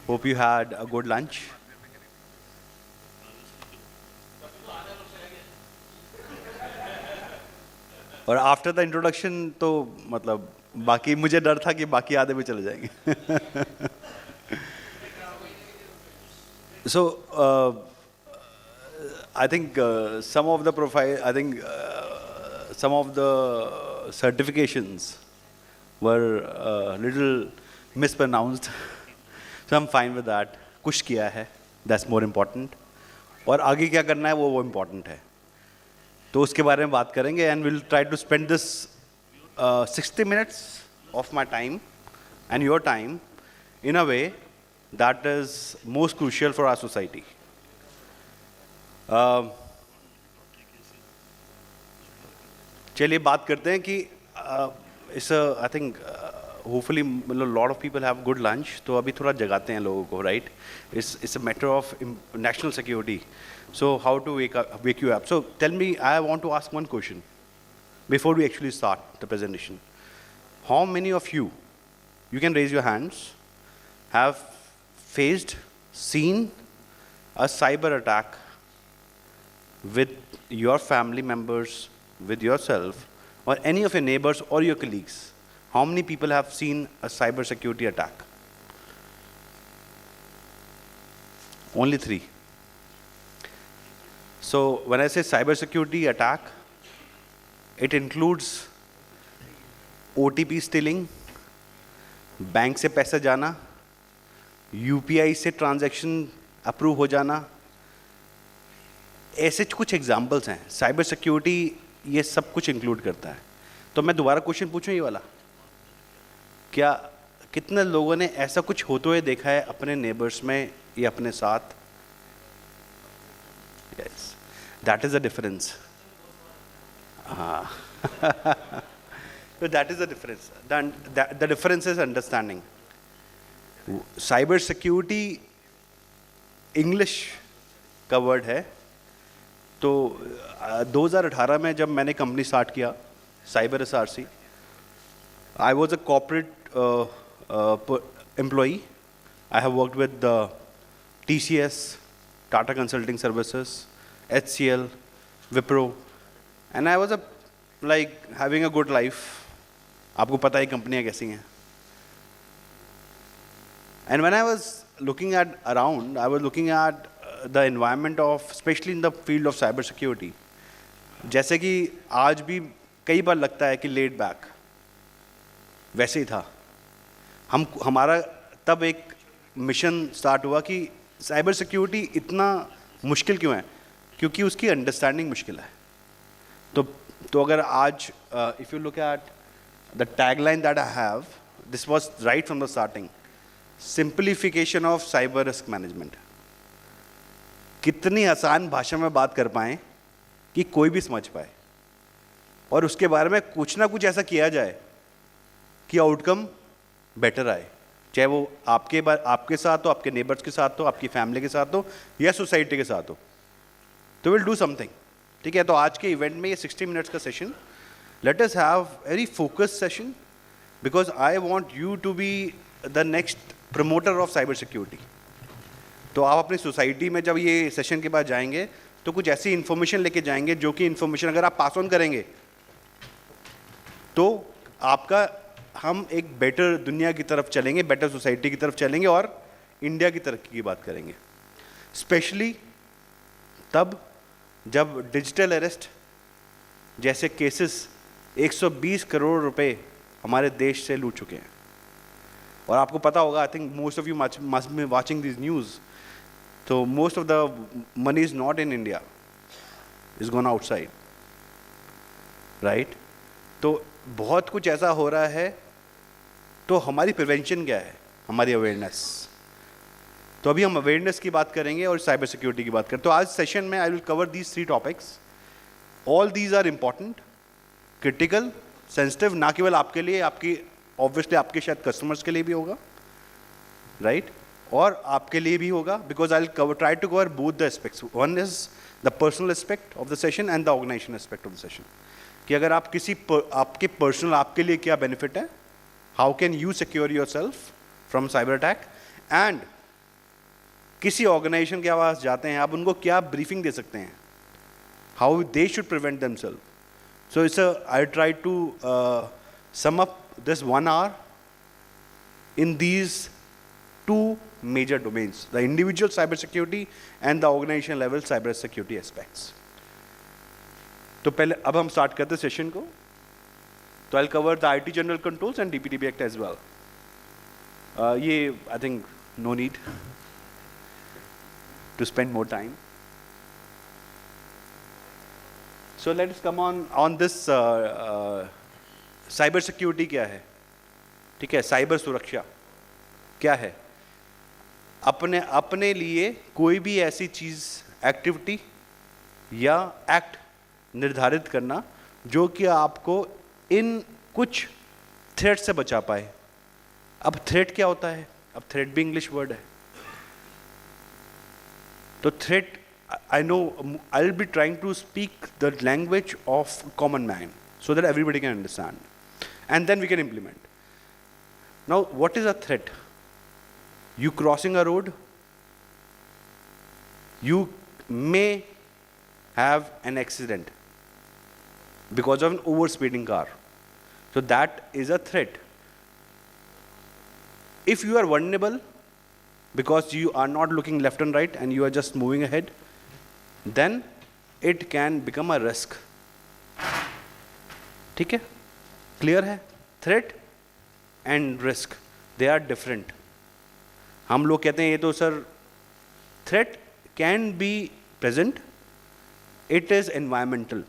Hope you had a good lunch. और after the introduction तो मतलब बाकी मुझे डर था कि बाकी आधे भी चले जाएंगे. So I think some of the profile, I think some of the certifications were a little mispronounced. So I'm fine with that. कुछ किया है, that's more important. और आगे क्या करना है वो important है. तो उसके बारे में बात करेंगे and we'll try to spend this 60 minutes of my time and your time in a way that is most crucial for our society. चलिए बात करते हैं कि इस आई थिंक होपफुली मतलब lot of people have good lunch, तो अभी थोड़ा जगाते हैं लोगों को, right? It's a matter of national security. So how to wake you up. So tell me, I want to ask one question before we actually start the presentation. How many of you can raise your hands, have faced, seen a cyber attack with your family members, with yourself, or any of your neighbors or your colleagues? How many people have seen a cyber security attack? Only 3. So when I say cyber security attack, it includes OTP stealing, bank से पैसा जाना, UPI से transaction approve हो जाना. ऐसे कुछ examples हैं. Cyber security ये सब कुछ इंक्लूड करता है. तो मैं दोबारा क्वेश्चन पूछूं ये वाला, क्या कितने लोगों ने ऐसा कुछ होते हुए देखा है अपने नेबर्स में या अपने साथ? Yes, that is the difference. हाँ, तो that is the difference. The difference is understanding. Cyber security English का वर्ड है. तो 2018 में जब मैंने कंपनी स्टार्ट किया cyber SRC, I was a corporate employee. I have worked with TCS, Tata consulting services, HCL, Wipro, and I was a like having a good life. आपको पता है कंपनियाँ कैसी हैं. And when I was looking at around, I was looking at the environment of, especially in the field of cyber security. जैसे कि आज भी कई बार लगता है कि laid back, वैसे ही था. हमारा तब एक मिशन स्टार्ट हुआ कि साइबर सिक्योरिटी इतना मुश्किल क्यों है? क्योंकि उसकी अंडरस्टैंडिंग मुश्किल है. तो अगर आज if you look at the tagline that I have, this was right from the starting. Simplification of cyber risk management. कितनी आसान भाषा में बात कर पाएं कि कोई भी समझ पाए, और उसके बारे में कुछ ना कुछ ऐसा किया जाए कि आउटकम बेटर आए, चाहे वो आपके साथ हो, आपके नेबर्स के साथ हो, आपकी फैमिली के साथ हो, या सोसाइटी के साथ हो. तो विल डू समथिंग. ठीक है, तो आज के इवेंट में ये 60 मिनट्स का session, let us have very focused session, because I want you to be the next promoter of cyber security. तो आप अपनी सोसाइटी में जब ये सेशन के बाद जाएंगे तो कुछ ऐसी इन्फॉर्मेशन लेके जाएंगे जो कि इन्फॉर्मेशन अगर आप पास ऑन करेंगे तो हम एक बेटर दुनिया की तरफ चलेंगे, बेटर सोसाइटी की तरफ चलेंगे और इंडिया की तरक्की की बात करेंगे. स्पेशली तब जब डिजिटल अरेस्ट जैसे केसेस 120 करोड़ रुपए हमारे देश से लूट चुके हैं. और आपको पता होगा, I think most of you must be watching this news, तो most of the money is not in India, is gone outside, right? तो बहुत कुछ ऐसा हो रहा है. तो हमारी प्रिवेंशन क्या है? हमारी अवेयरनेस. तो अभी हम अवेयरनेस की बात करेंगे और साइबर सिक्योरिटी की बात करें. तो आज सेशन में I will cover these 3 topics. All these are important, critical, sensitive, ना केवल आपके लिए, ऑब्वियसली आपके शायद कस्टमर्स के लिए भी होगा, राइट? और आपके लिए भी होगा, because I will try to cover both the aspects. One is the personal aspect of the session and the organisation aspect of the session. कि अगर आप आपके पर्सनल, आपके लिए क्या बेनिफिट है, how can you secure your self from cyber attack, and किसी organisation के पास जाते हैं, आप उनको क्या ब्रीफिंग दे सकते हैं, how they should prevent themselves. So it's I try to sum up this 1 hour in these two major domains, the individual cybersecurity and the organization level cybersecurity aspects. तो पहले अब हम स्टार्ट करते हैं सेशन को. तो I'll cover the IT general controls and DPDP Act as well. ये I think no need to spend more time. So let's come on this cyber security क्या है. ठीक है, साइबर सुरक्षा क्या है. अपने लिए कोई भी ऐसी चीज़, एक्टिविटी या एक्ट निर्धारित करना जो कि आपको इन कुछ थ्रेट से बचा पाए. अब थ्रेट क्या होता है? अब थ्रेट भी इंग्लिश वर्ड है. तो threat, I know I will be trying to speak the language of common man so that everybody can understand, and then we can implement. Now, what is a threat? You crossing a road, you may have an accident because of an overspeeding car. So that is a threat. If you are vulnerable because you are not looking left and right and you are just moving ahead, then it can become a risk. ठीक है, clear है. Threat and risk, they are different. हम लोग कहते हैं ये तो sir threat can be present, it is environmental.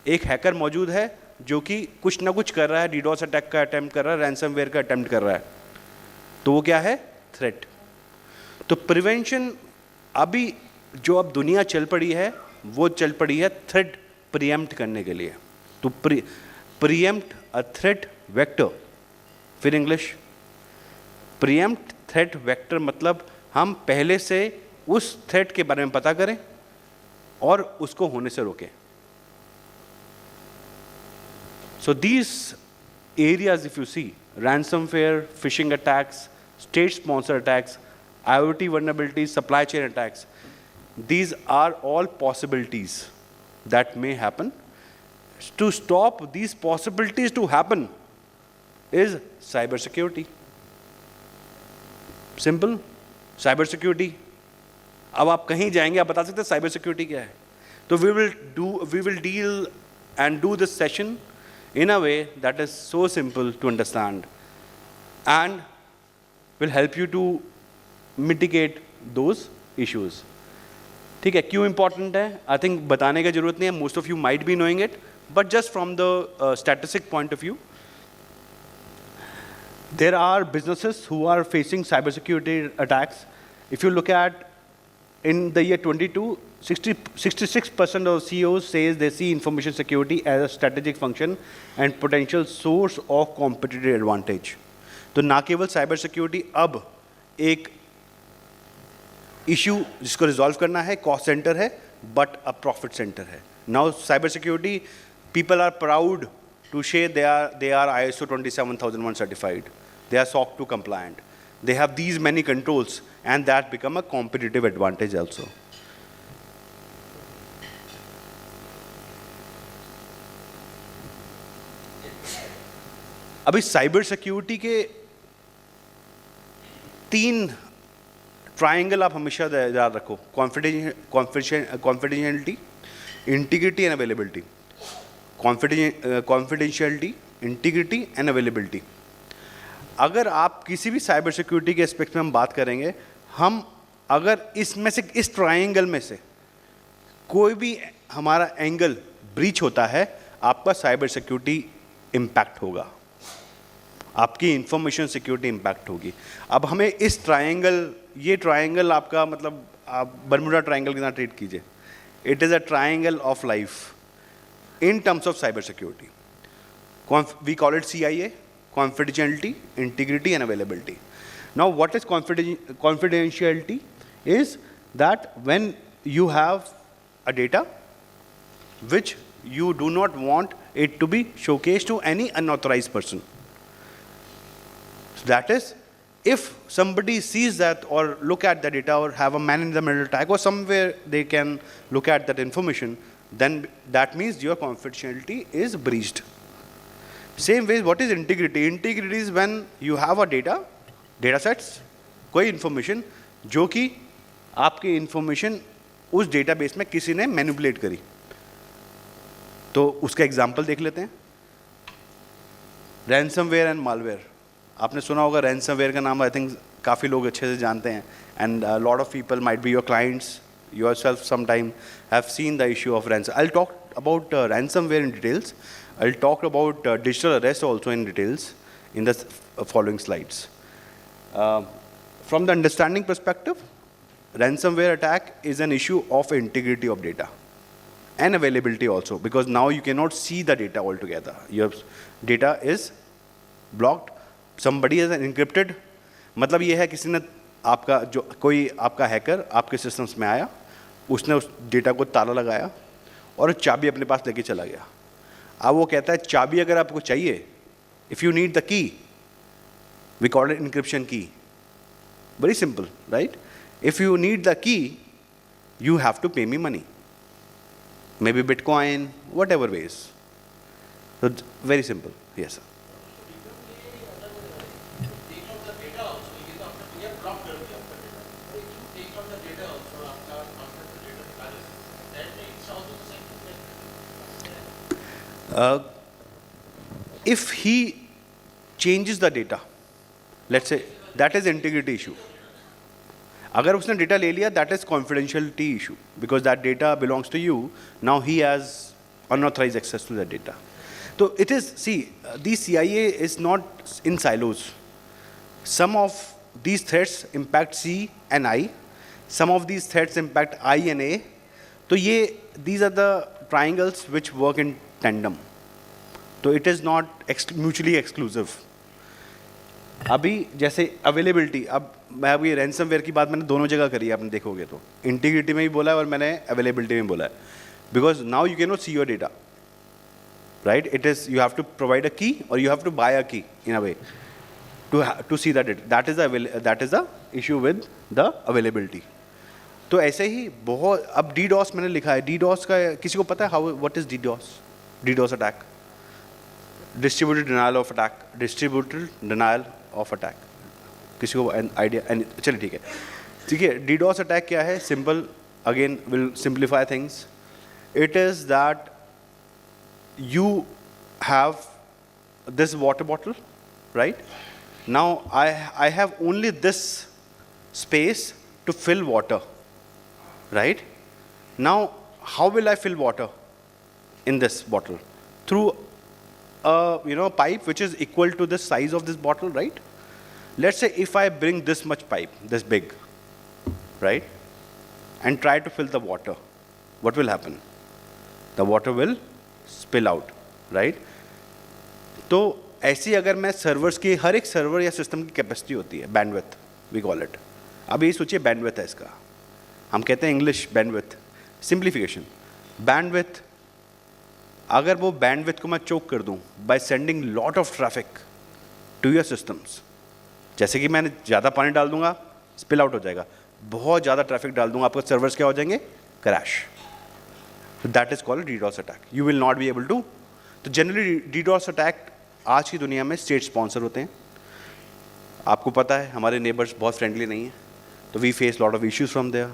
एक हैकर मौजूद है जो कि कुछ ना कुछ कर रहा है, डीडोस अटैक का अटेम्प्ट कर रहा है, रैंसमवेयर का अटेम्प्ट कर रहा है, तो वो क्या है? थ्रेट. तो प्रिवेंशन अभी जो अब दुनिया चल पड़ी है वो चल पड़ी है थ्रेट प्रीएम्प्ट करने के लिए. To preempt a threat vector. फिर इंग्लिश, preempt threat vector मतलब हम पहले से उस थ्रेट के बारे में पता करें और उसको होने से रोकें. So these areas, if you see, ransomware, phishing attacks, state-sponsored attacks, IoT vulnerabilities, supply chain attacks, these are all possibilities that may happen. To stop these possibilities to happen is cyber security. Simple. Cyber security. अब आप कहीं जाएंगे, आप बता सकते हैं cyber security क्या है. तो we will deal and do this session in a way that is so simple to understand and will help you to mitigate those issues. ठीक है, क्यों important है? I think बताने की जरूरत नहीं है. Most of you might be knowing it. But just from the statistic point of view, there are businesses who are facing cybersecurity attacks. If you look at in the year 22, 66% of CEOs says they see information security as a strategic function and potential source of competitive advantage. तो ना केवल cyber security अब एक issue जिसको resolve करना है, cost centre है, but a profit centre है. Now cyber security, people are proud to say they are ISO 27001 certified. They are SOC 2 compliant. They have these many controls, and that become a competitive advantage also. अभी cyber security के 3 triangle आप हमेशा याद रखो. Confidentiality, integrity and availability. Confidentiality, integrity and availability. अगर आप किसी भी साइबर सिक्योरिटी के एस्पेक्ट में हम बात करेंगे, हम अगर इसमें से, इस ट्रायंगल में से कोई भी हमारा एंगल ब्रीच होता है, आपका साइबर सिक्योरिटी इम्पैक्ट होगा, आपकी इंफॉर्मेशन सिक्योरिटी इम्पैक्ट होगी. अब हमें इस ट्रायंगल, ये ट्रायंगल आपका मतलब आप बर्मुडा ट्रायंगल के साथ ट्रीट कीजिए. It is a triangle of life in terms of cyber security. We call it CIA, confidentiality, integrity and availability. Now what is confidentiality? Is that when you have a data which you do not want it to be showcased to any unauthorized person. So that is if somebody sees that or look at the data or have a man-in-the-middle attack or somewhere they can look at that information, then that means your confidentiality is breached. Same way, what is integrity? Integrity is when you have a data sets, कोई information जो कि आपकी information उस database में किसी ने manipulate करी. तो उसका example देख लेते हैं. Ransomware and malware. आपने सुना होगा ransomware का नाम, I think काफ़ी लोग अच्छे से जानते हैं. And a lot of people might be your clients, yourself sometime have seen the issue of ransomware. I'll talk about ransomware in details. I'll talk about digital arrest also in details in the following slides. From the understanding perspective, ransomware attack is an issue of integrity of data and availability also, because now you cannot see the data altogether. Your data is blocked. Somebody is encrypted. मतलब ये है किसी ने आपका जो कोई आपका hacker आपके सिस्टम्स में आया, उसने उस डेटा को ताला लगाया और चाबी अपने पास लेके चला गया. अब वो कहता है चाबी अगर आपको चाहिए, if you need the key, we call it encryption key. Very simple, right? If you need the key, you have to pay me money. Maybe Bitcoin, whatever ways. So very simple. Yes, sir. If he changes the data, let's say, that is integrity issue. अगर उसने data ले लिया, that is confidentiality issue, because that data belongs to you. Now he has unauthorized access to that data. So it is, see, the CIA is not in silos. Some of these threats impact C and I. Some of these threats impact I and A. So these are the triangles which work in tandem. So it is not mutually exclusive. अभी जैसे availability, अब मैं अभी ransomware की बात मैंने दोनों जगह करी है, आपने देखोगे तो इंटीग्रिटी में भी बोला है और मैंने अवेलेबिलिटी में बोला है. Because now you can not see your data, right? It is you have to provide a key और you have to buy a key in a way to see the data. That is the issue with the availability. तो ऐसे ही बहुत, अब DDoS मैंने लिखा है. DDoS का किसी को पता है how what is DDoS attack? Distributed denial of attack. Distributed denial of attack किसी को आइडिया? चलिए ठीक है, ठीक है. DDoS अटैक क्या है? Simple, again will simplify things. It is that you have this water bottle, right? Now I have only this space to fill water, right? Now how will I fill water in this bottle? Through a pipe which is equal to the size of this bottle, right? Let's say if I bring this much pipe, this big, right, and try to fill the water, what will happen? The water will spill out, right? तो ऐसी अगर मैं servers की, हर एक server या system की capacity होती है, बैंडविड्थ वी कॉल इट. अब ये सोचिए बैंडविड्थ है इसका, हम कहते हैं इंग्लिश बैंडविड्थ, सिंप्लीफिकेशन. बैंडविड्थ, अगर वो बैंडविड्थ को मैं चोक कर दूं by sending lot of traffic to your systems, जैसे कि मैंने ज़्यादा पानी डाल दूंगा, स्पिल आउट हो जाएगा. बहुत ज़्यादा ट्रैफिक डाल दूंगा, आपके सर्वर्स क्या हो जाएंगे? Crash. So that is called DDoS attack. You will not be able to. तो generally DDoS attack आज की दुनिया में state sponsor होते हैं. आपको पता है हमारे neighbors बहुत friendly नहीं हैं, तो we face lot of issues from there.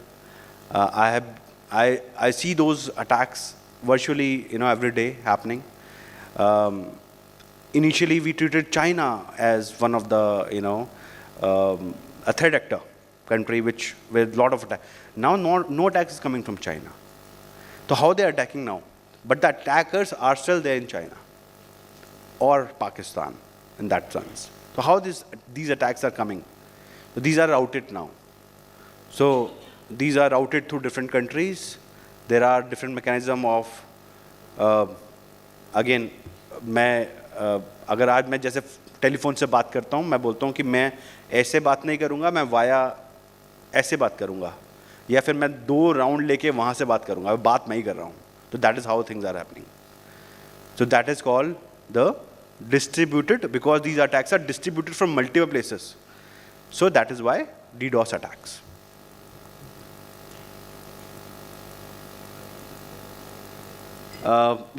I see those attacks virtually every day happening. Initially we treated China as one of the a threat actor country which with lot of attack. Now no attacks is coming from China. So how they are attacking now? But the attackers are still there in China or Pakistan in that sense. So how these attacks are coming? So these are routed now. So these are routed through different countries. There are different mechanism of again मैं अगर आज मैं जैसे telephone से बात करता हूँ, मैं बोलता हूँ कि मैं ऐसे बात नहीं करूँगा, मैं वाया ऐसे बात करूँगा, या फिर मैं 2 राउंड लेके वहाँ से बात करूँगा, बात मैं ही कर रहा हूँ. तो that is how things are happening. So that is called the distributed, because these attacks are distributed from multiple places. So that is why DDoS attacks.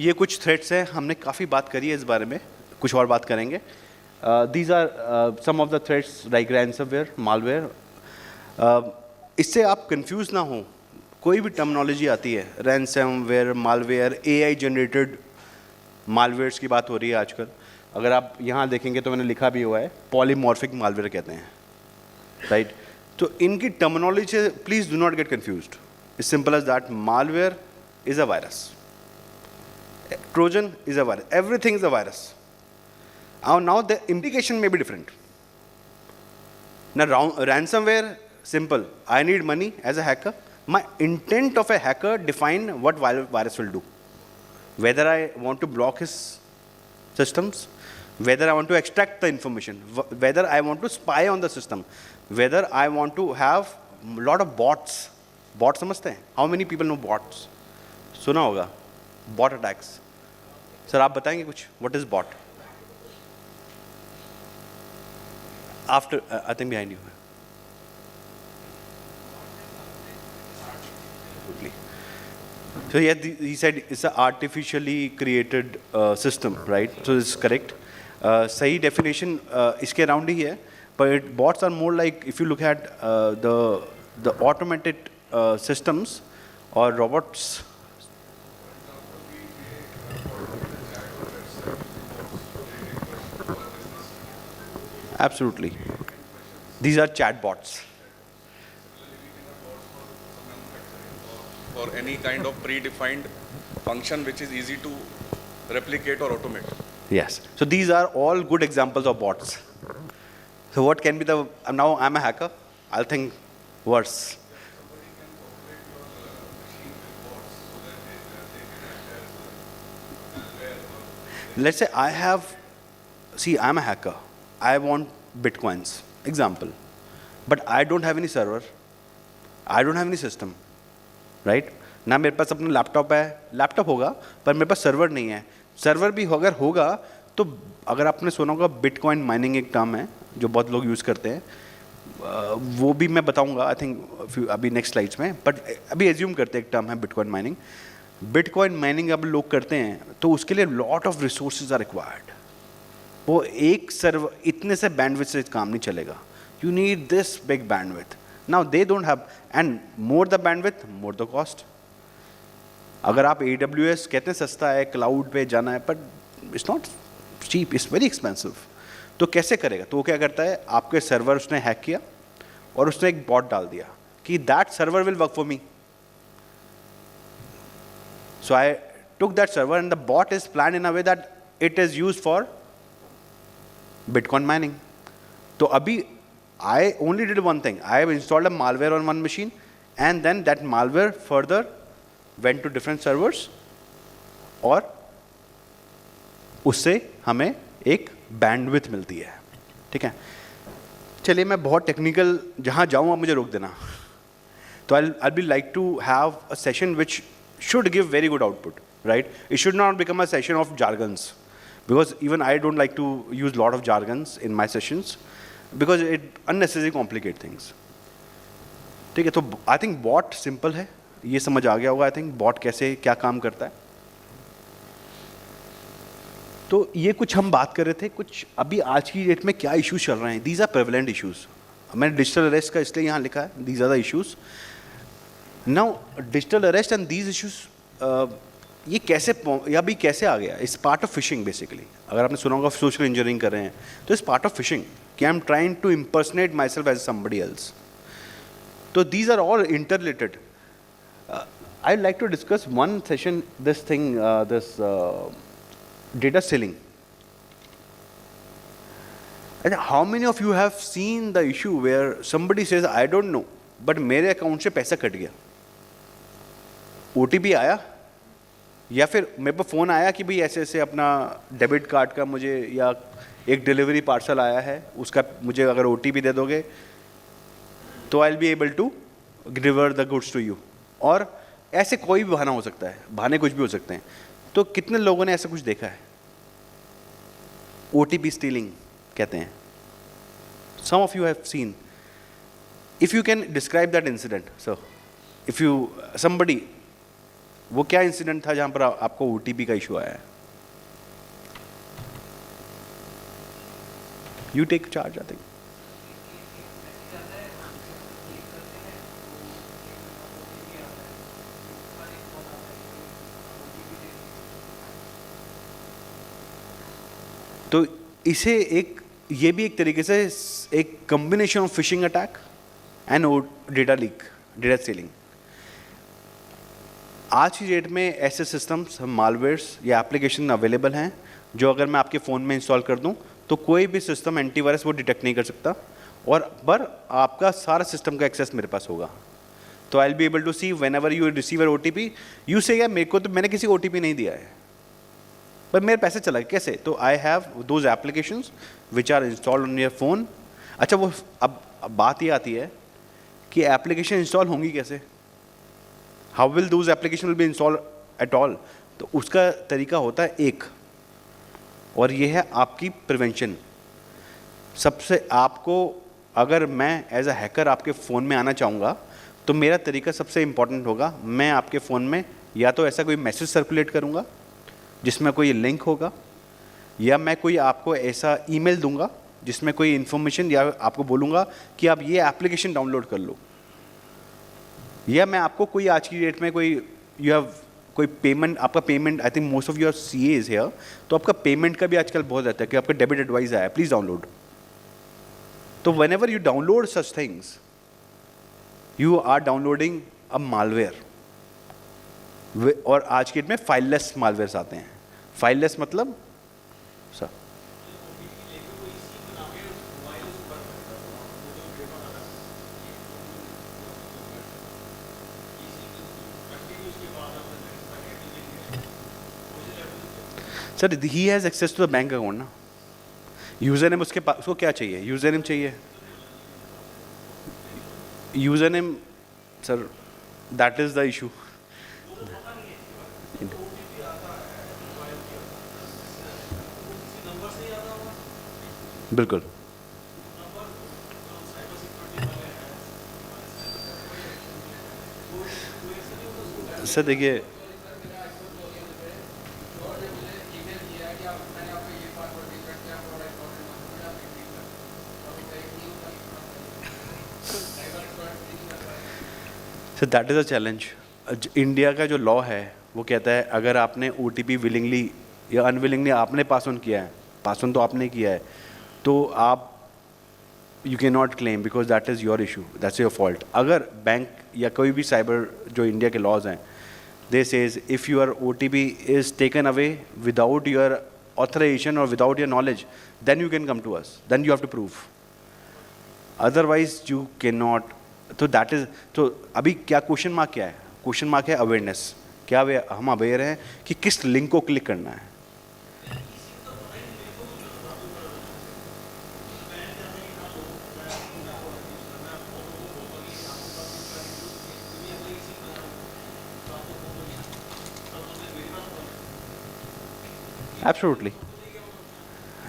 ये कुछ थ्रेट्स हैं, हमने काफ़ी बात करी है इस बारे में, कुछ और बात करेंगे. These are some of the threats like ransomware, malware. इससे आप कंफ्यूज ना हो, कोई भी टर्मिनोलॉजी आती है, ransomware, malware, AI generated malwares की बात हो रही है आजकल. अगर आप यहाँ देखेंगे तो मैंने लिखा भी हुआ है, पॉलीमॉर्फिक malware कहते हैं, राइट? तो इनकी टर्मिनोलॉजी से please do not get confused. It's simple as that. Malware is a virus, Trojan is a virus. Everything is a virus. Now the implication may be different. Now ransomware, simple. I need money as a hacker. My intent of a hacker define what virus will do. Whether I want to block his systems, whether I want to extract the information, whether I want to spy on the system, whether I want to have a lot of bots. Bots समझते हैं? How many people know bots? सुना होगा. Bot attacks. Sir आप बताएंगे कुछ? What is bot? After, I think behind you. So yeah, he said it's an artificially created system, right? So it's correct. सही definition इसके around ही है. But bots are more like, if you look at the automated systems or robots. Absolutely. These are chatbots. For any kind of predefined function which is easy to replicate or automate. Yes. So these are all good examples of bots. So what can be the, now I'm a hacker, I'll think worse. Let's say I have, see, I'm a hacker. I want bitcoins, example. But I don't have any server. I don't have any system, right? ना मेरे पास अपना laptop है, laptop होगा, पर मेरे पास server नहीं है. Server भी अगर होगा, तो अगर आपने सुना होगा बिटकॉइन माइनिंग एक टर्म है, जो बहुत लोग यूज़ करते हैं, वो भी मैं बताऊंगा आई थिंक अभी नेक्स्ट स्लाइड्स में. बट अभी एज्यूम करते हैं एक टर्म है बिटकॉइन माइनिंग. बिटकॉइन माइनिंग अब लोग करते हैं, तो उसके लिए lot of resources are required. वो एक सर्वर इतने से बैंडविड्थ से काम नहीं चलेगा. You need this big bandwidth. Now they don't have, and more the bandwidth more the cost. अगर आप AWS कहते हैं सस्ता है, क्लाउड पे जाना है, but it's not cheap, it's very expensive. तो कैसे करेगा? तो वो क्या करता है, आपके सर्वर उसने हैक किया और उसने एक बॉट डाल दिया कि that server will work for me. So I took that server and the bot is plan in a way that it is used for Bitcoin mining. So abhi, I only did one thing. I have installed a malware on one machine, and then that malware further went to different servers, और उससे हमें एक bandwidth मिलती है. ठीक है? चलिए मैं बहुत टेक्निकल जहाँ जाऊँ आप मुझे रोक देना. तो I'll be like to have a session which should give very good output, right? It should not become a session of jargons. Because even I don't like to use a lot of jargons in my sessions because it unnecessarily complicate things. ठीक है, तो I think bot simple है, ये समझ आ गया होगा. I think bot कैसे क्या काम करता है. तो ये कुछ हम बात कर रहे थे, कुछ अभी आज की डेट में क्या इश्यूज चल रहे हैं. These are prevalent issues. मैंने डिजिटल अरेस्ट का इसलिए यहाँ लिखा है. These are the issues. Now digital arrest and these issues ये कैसे, या भी कैसे आ गया? इस पार्ट ऑफ फिशिंग बेसिकली. अगर आपने सुना होगा सोशल इंजीनियरिंग कर रहे हैं, तो इस पार्ट ऑफ फिशिंग कि I am trying to impersonate myself as somebody else. तो these are all inter related. I like to discuss one session this thing, this data stealing. How many of you have seen the issue where somebody says I don't know, but मेरे account से पैसा cut गया, OTP आया, या फिर मेरे पर phone आया कि भाई ऐसे ऐसे अपना डेबिट कार्ड का मुझे, या एक डिलीवरी पार्सल आया है उसका मुझे अगर OTP दे दोगे तो I will be able to deliver the goods to you. और ऐसे कोई भी बहाना हो सकता है, बहाने कुछ भी हो सकते हैं. तो कितने लोगों ने ऐसा कुछ देखा है? OTP स्टीलिंग कहते हैं. Some of you have seen. If you can describe that incident sir, if you somebody, वो क्या इंसिडेंट था जहां पर आपको ओटीपी का इशू आया है? You take charge I think. तो इसे एक, ये भी एक तरीके से एक combination of phishing attack and data leak, data stealing. आज की डेट में ऐसे सिस्टम्स, मालवेयर्स या एप्लीकेशन अवेलेबल हैं जो अगर मैं आपके फ़ोन में इंस्टॉल कर दूं तो कोई भी सिस्टम एंटीवायरस वो डिटेक्ट नहीं कर सकता, और पर आपका सारा सिस्टम का एक्सेस मेरे पास होगा। तो I will be able to see whenever you receive a OTP, you say या मेरे को तो मैंने किसी को ओटीपी नहीं दिया है पर मेरे पैसे चला गए कैसे? तो I have those applications which are installed on your phone. अच्छा, वो अब बात ये आती है कि एप्लीकेशन इंस्टॉल होंगी कैसे? How will those application will be install at all? तो उसका तरीका होता है एक, और ये है आपकी प्रिवेंशन। सबसे आपको, अगर मैं एज अ हैकर आपके फ़ोन में आना चाहूँगा तो मेरा तरीका सबसे इम्पॉर्टेंट होगा, मैं आपके फ़ोन में या तो ऐसा कोई मैसेज सर्कुलेट करूँगा जिसमें कोई लिंक होगा, या मैं कोई आपको ऐसा ईमेल दूंगा जिसमें कोई इन्फॉर्मेशन, या आपको बोलूँगा कि आप ये एप्लीकेशन डाउनलोड कर लो, या मैं आपको कोई आज की डेट में कोई यू हैव कोई पेमेंट, आपका payment, I think most of your C is here, तो आपका पेमेंट का भी आजकल बहुत रहता है कि आपका डेबिट एडवाइस आया है, प्लीज़ डाउनलोड। तो whenever you download such things you are downloading a malware. और आज की डेट में फाइललेस मालवेयर्स आते हैं। फाइललेस मतलब सर, सर ही has access to the bank account ना, यूज़र नेम उसके पास, उसको क्या चाहिए? यूज़र नेम चाहिए, user name sir, that is the issue. बिल्कुल सर, देखिए sir, that is a challenge. India का जो लॉ है वो कहता है अगर आपने ओटीपी विलिंगली या अनविलिंगली आपने पास ऑन किया है, पास ऑन तो आपने किया है, तो आप you can not claim because that is your issue, that's your fault. अगर बैंक या कोई भी साइबर जो इंडिया के लॉज हैं, they says if your OTP is taken away without your authorization और without your knowledge, then you can come to us, then you have to prove, otherwise you can not. तो that is, तो अभी क्या question mark क्या है? Question mark है awareness. क्या हम अवेयर हैं कि किस लिंक को क्लिक करना है? Absolutely,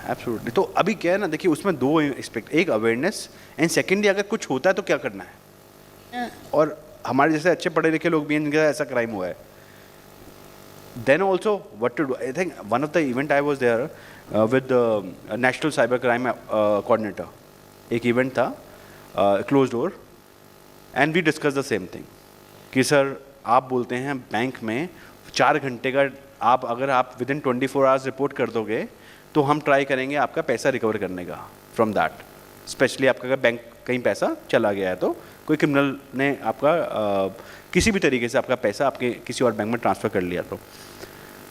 absolutely. तो अभी क्या है ना, देखिए उसमें दो एस्पेक्ट, एक अवेयरनेस एंड सेकेंडली अगर कुछ होता है तो क्या करना है। और हमारे जैसे अच्छे पढ़े लिखे लोग भी हैं जिनका ऐसा क्राइम हुआ है, then also what to do. I think one of the event I was there with national cyber crime coordinator, एक इवेंट था close door, and we discuss the same thing कि सर आप बोलते हैं बैंक में 4 घंटे का, आप अगर आप विद इन 24 आवर्स रिपोर्ट कर दोगे तो हम ट्राई करेंगे आपका पैसा रिकवर करने का फ्रॉम दैट, स्पेशली आपका अगर बैंक कहीं पैसा चला गया है तो कोई क्रिमिनल ने आपका किसी भी तरीके से आपका पैसा आपके किसी और बैंक में ट्रांसफ़र कर लिया तो।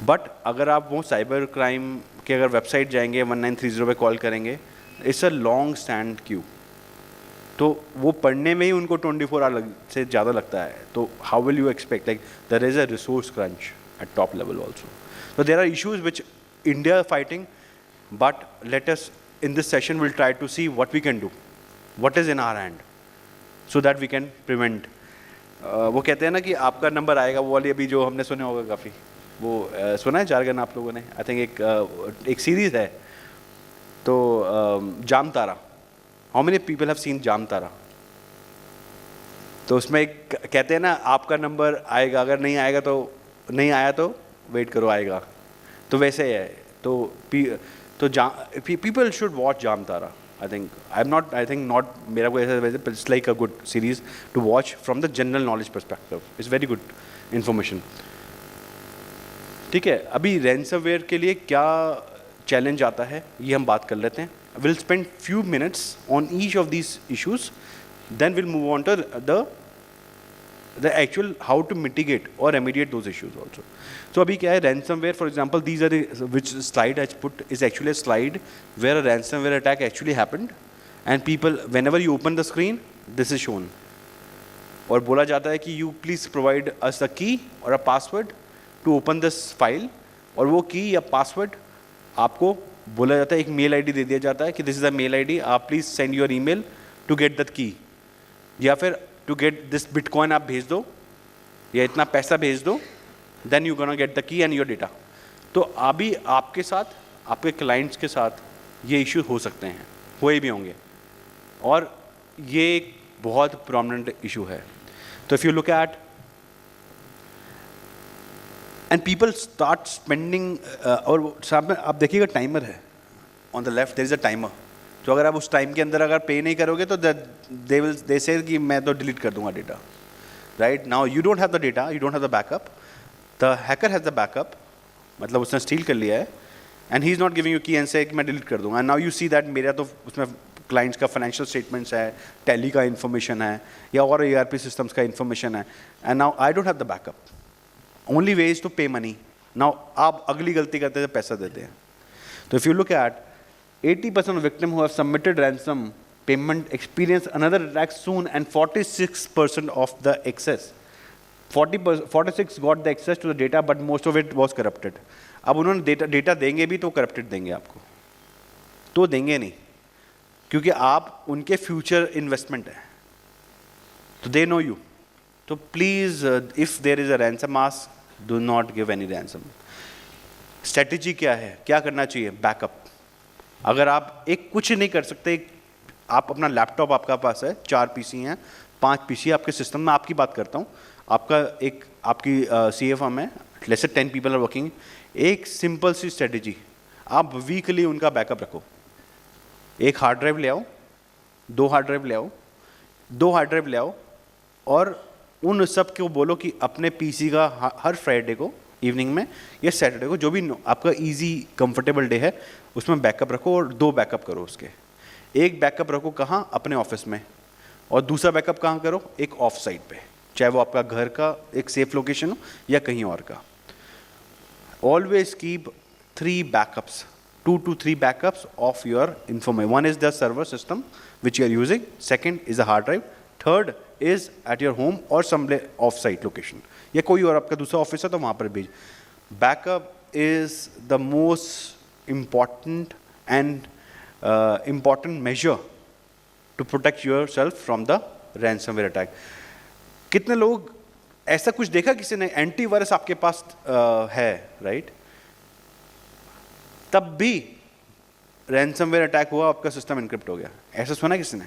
बट अगर आप वो साइबर क्राइम के अगर वेबसाइट जाएंगे 1930 पे कॉल करेंगे, it's a long stand Q, तो वो पढ़ने में ही उनको 24 आवर से ज़्यादा लगता है। तो how will you expect, like there is a resource crunch at top level also. So there are issues which India are fighting, but let us in this session we'll try to see what we can do, what is in our hand, so that we can prevent. वो कहते हैं ना कि आपका number आएगा, वो वाली अभी जो हमने सुने होगा काफ़ी, वो सुना है जारगन आप लोगों ने? आई थिंक एक सीरीज़ है तो Jamtara. How many people have seen Jamtara? तो उसमें कहते हैं ना, आपका नंबर आएगा, अगर नहीं आएगा तो नहीं आया तो वेट करो आएगा, तो वैसे है। तो people should watch Jamtara. I think not मेरा कोई ऐसा वैसे, it's like a good series to watch from the general knowledge perspective, it's very good information. ठीक है, अभी रैंसमवेयर के लिए क्या चैलेंज आता है ये हम बात कर लेते हैं। Will spend few minutes on each of these issues, then we'll move on to the actual how to mitigate or remediate those issues also. So abhi kya hai, ransomware for example, these are the which slide I put is actually a slide where a ransomware attack actually happened, and people, whenever you open the screen, this is shown और बोला जाता है कि you please provide us a key or a password to open this file, और वो की या password आपको बोला जाता है, एक मेल आईडी दे दिया जाता है कि this is a mail ID, आप please send your email to get that key, या फिर टू गेट दिस बिटकॉइन आप भेज दो या इतना पैसा भेज दो, then you gonna get the key and your data. तो अभी आपके साथ, आपके क्लाइंट्स के साथ ये इश्यू हो सकते हैं, हुए भी होंगे, और ये एक बहुत प्रोमिनेंट इशू है। तो if you look at and people start spending, और सामने आप देखिएगा टाइमर है, on the left there is a timer, तो अगर आप उस टाइम के अंदर अगर पे नहीं करोगे तो दे से कि मैं तो डिलीट कर दूंगा data. Right now you don't have the data, you don't have the backup, the hacker has the backup, मतलब उसने स्टील कर लिया है, and he is not giving you की एंड से कि मैं डिलीट कर दूंगा। And now you see that मेरा तो उसमें क्लाइंट्स का फाइनेंशियल स्टेटमेंट्स है, टैली का इन्फॉर्मेशन है, या और ERP सिस्टम्स का इन्फॉर्मेशन है, and now I don't have the backup, only way is to pay money. Now आप अगली गलती करते हैं, पैसा देते हैं। तो इफ़ यू लुक एट 80% of victims who have submitted ransom payment experience another attack soon, and 46% of the access, 46 got the access to the data, but most of it was corrupted. अब उन्होंने डेटा देंगे भी तो corrupted देंगे आपको, तो देंगे नहीं, क्योंकि आप उनके फ्यूचर इन्वेस्टमेंट है, तो दे नो यू। तो please if there is a ransom ask, do not give any ransom. Strategy क्या है, क्या करना चाहिए? बैकअप। अगर आप एक कुछ नहीं कर सकते, आप अपना लैपटॉप आपका पास है, 4 PC हैं, 5 PC आपके सिस्टम में, आपकी बात करता हूँ, आपका एक आपकी CA फर्म है, let's say 10 people are working, एक सिंपल सी स्ट्रेटेजी, आप वीकली उनका बैकअप रखो। एक हार्ड ड्राइव ले आओ, 2 हार्ड ड्राइव ले आओ, 2 हार्ड ड्राइव ले आओ, और उन सब को बोलो कि अपने PC का हर फ्राइडे को इवनिंग में या सैटरडे को, जो भी आपका इजी कंफर्टेबल डे है, उसमें बैकअप रखो, और 2 बैकअप करो उसके। एक बैकअप रखो कहाँ? अपने ऑफिस में, और दूसरा बैकअप कहाँ करो? एक ऑफ साइट पे, चाहे वो आपका घर का एक सेफ लोकेशन हो या कहीं और का। Always keep 3 backups, 2 to 3 backups of your information. 1 is the server system which you are using, 2nd is a hard drive, 3rd is at your home or some off site location, या कोई और आपका दूसरा office है तो वहाँ पर भेज। Backup is the most important and important measure to protect yourself from the ransomware attack. कितने लोग ऐसा कुछ देखा किसी ने? एंटीवायरस आपके पास है, राइट, तब भी रैंसमवेयर अटैक हुआ, आपका सिस्टम इनक्रिप्ट हो गया, ऐसा सुना किसी ने?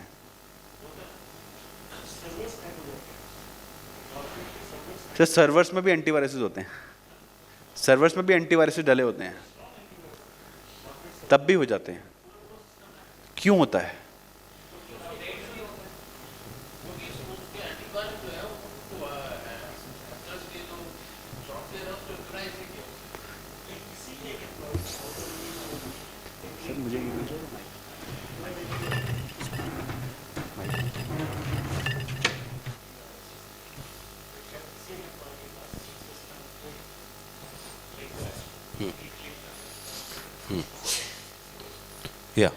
तो सर्वर्स में भी एंटीवायरसेस होते हैं, सर्वर्स में भी एंटीवायरसेस डले होते हैं, तब भी हो जाते हैं। क्यों होता है? या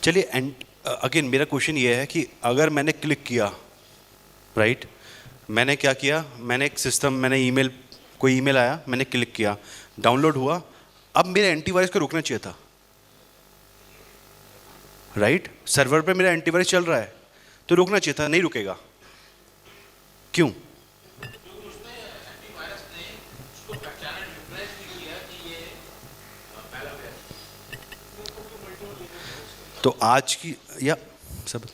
चलिए, एंड अगेन मेरा क्वेश्चन ये है कि अगर मैंने क्लिक किया, राइट, मैंने क्या किया, मैंने एक सिस्टम, मैंने ईमेल, कोई ईमेल आया, मैंने क्लिक किया, डाउनलोड हुआ, अब मेरे एंटीवायरस को रोकना चाहिए था, राइट, सर्वर पे मेरा एंटीवायरस चल रहा है तो रोकना चाहिए था, नहीं रुकेगा, क्यों? तो आज की या सब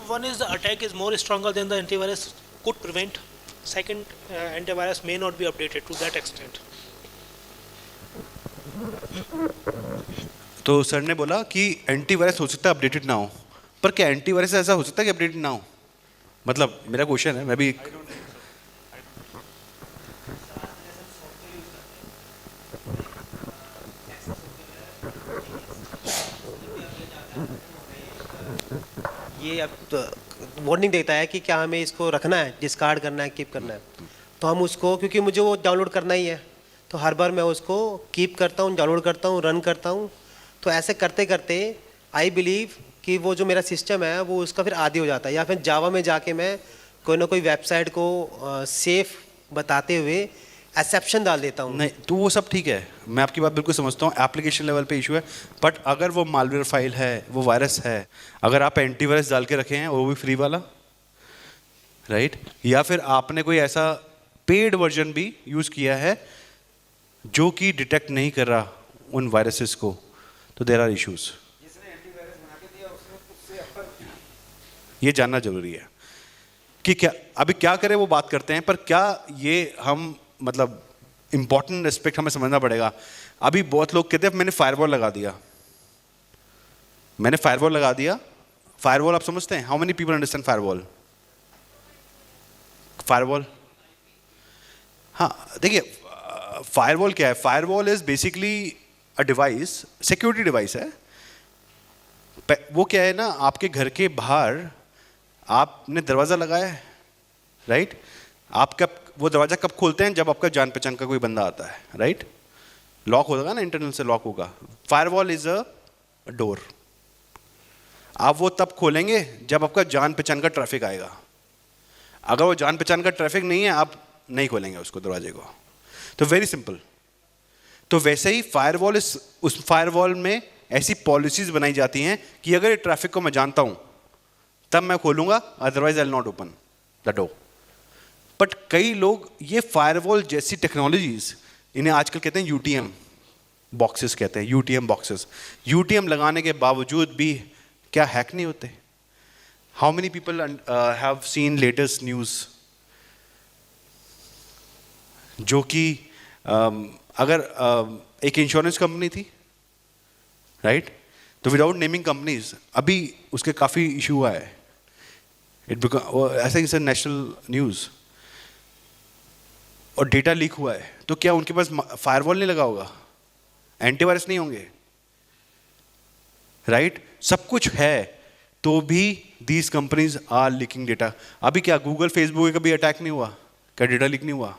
One is the attack is more stronger than the antivirus could prevent. Second, antivirus may not be updated to that extent. तो सर ने बोला कि एंटीवायरस हो सकता है अपडेटेड ना हो, पर क्या एंटीवायरस ऐसा हो सकता है कि अपडेटेड ना हो? मतलब मेरा क्वेश्चन है, मैं भी ये अब वार्निंग देता है कि क्या हमें इसको रखना है, डिस्कार्ड करना है, कीप करना है। तो हम उसको, क्योंकि मुझे वो डाउनलोड करना ही है, तो हर बार मैं उसको कीप करता हूँ, डाउनलोड करता हूँ, रन करता हूँ। तो ऐसे करते करते आई बिलीव कि वो जो मेरा सिस्टम है वो उसका फिर आदी हो जाता है, या फिर जावा में जाके मैं कोई ना कोई वेबसाइट को सेफ बताते हुए एक्सेप्शन डाल देता हूँ। नहीं, तो वो सब ठीक है, मैं आपकी बात बिल्कुल समझता हूँ, एप्लीकेशन लेवल पे इशू है। बट अगर वो मालवेयर फाइल है, वो वायरस है, अगर आप एंटीवायरस डाल के रखे हैं, वो भी फ्री वाला, राइट, या फिर आपने कोई ऐसा पेड वर्जन भी यूज़ किया है जो कि डिटेक्ट नहीं कर रहा उन वायरसेस को, तो देयर आर इश्यूज। ये जानना जरूरी है कि क्या अभी क्या करें, वो बात करते हैं, पर क्या ये हम मतलब इंपॉर्टेंट एस्पेक्ट हमें समझना पड़ेगा। अभी बहुत लोग कहते हैं मैंने फायरवॉल लगा दिया, मैंने फायरवॉल लगा दिया। फायरवॉल आप समझते हैं? How many people understand firewall? Firewall, हाँ देखिए, फायरवॉल क्या है? Firewall is basically a device, security device है। वो क्या है ना, आपके घर के बाहर आपने दरवाज़ा लगाया है, राइट, आप कब वो दरवाज़ा कब खोलते हैं? जब आपका जान पहचान का कोई बंदा आता है, राइट, लॉक होगा ना, इंटरनल से लॉक होगा। फायरवॉल इज अ डोर, आप वो तब खोलेंगे जब आपका जान पहचान का ट्रैफिक आएगा। अगर वो जान पहचान का ट्रैफिक नहीं है, आप नहीं खोलेंगे उसको, दरवाजे को। तो वेरी सिंपल। तो वैसे ही फायरवॉल, उस फायरवॉल में ऐसी पॉलिसीज बनाई जाती हैं कि अगर ये ट्रैफिक को मैं जानता हूं तब मैं खोलूंगा, otherwise I will not open the door. But कई लोग ये फायरवॉल जैसी टेक्नोलॉजीज, इन्हें आजकल कहते हैं यूटीएम बॉक्सेस, कहते हैं यूटीएम बॉक्सेस। यूटीएम लगाने के बावजूद भी क्या हैक नहीं होते? How many people have scene latest news, जो कि अगर एक इंश्योरेंस कंपनी थी, राइट, तो विदाउट नेमिंग कंपनीज, अभी उसके काफ़ी इशू हुआ है, ऐसा ही सर नेशनल न्यूज़, और डेटा लीक हुआ है। तो क्या उनके पास फायरवॉल नहीं लगा होगा? एंटीवायरस नहीं होंगे, राइट? सब कुछ है तो भी these companies are leaking data. अभी क्या गूगल फेसबुक का कभी अटैक नहीं हुआ? क्या डेटा लीक नहीं हुआ?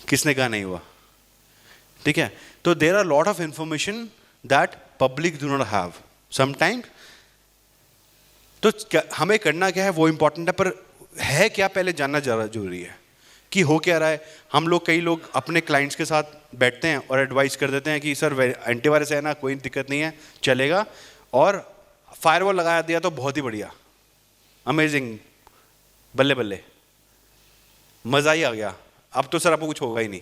किसने कहा नहीं हुआ? ठीक है, तो there are lot of information that public do not have sometimes. तो हमें करना क्या है वो इंपॉर्टेंट है, पर है क्या पहले जानना ज़्यादा जरूरी है कि हो क्या रहा है। हम लोग, कई लोग अपने क्लाइंट्स के साथ बैठते हैं और एडवाइस कर देते हैं कि सर एंटीवायरस है ना, कोई दिक्कत नहीं है, चलेगा, और फायरवॉल लगा दिया तो बहुत ही बढ़िया, अमेजिंग, बल्ले बल्ले, मज़ा ही आ गया, अब तो सर आपको कुछ होगा ही नहीं।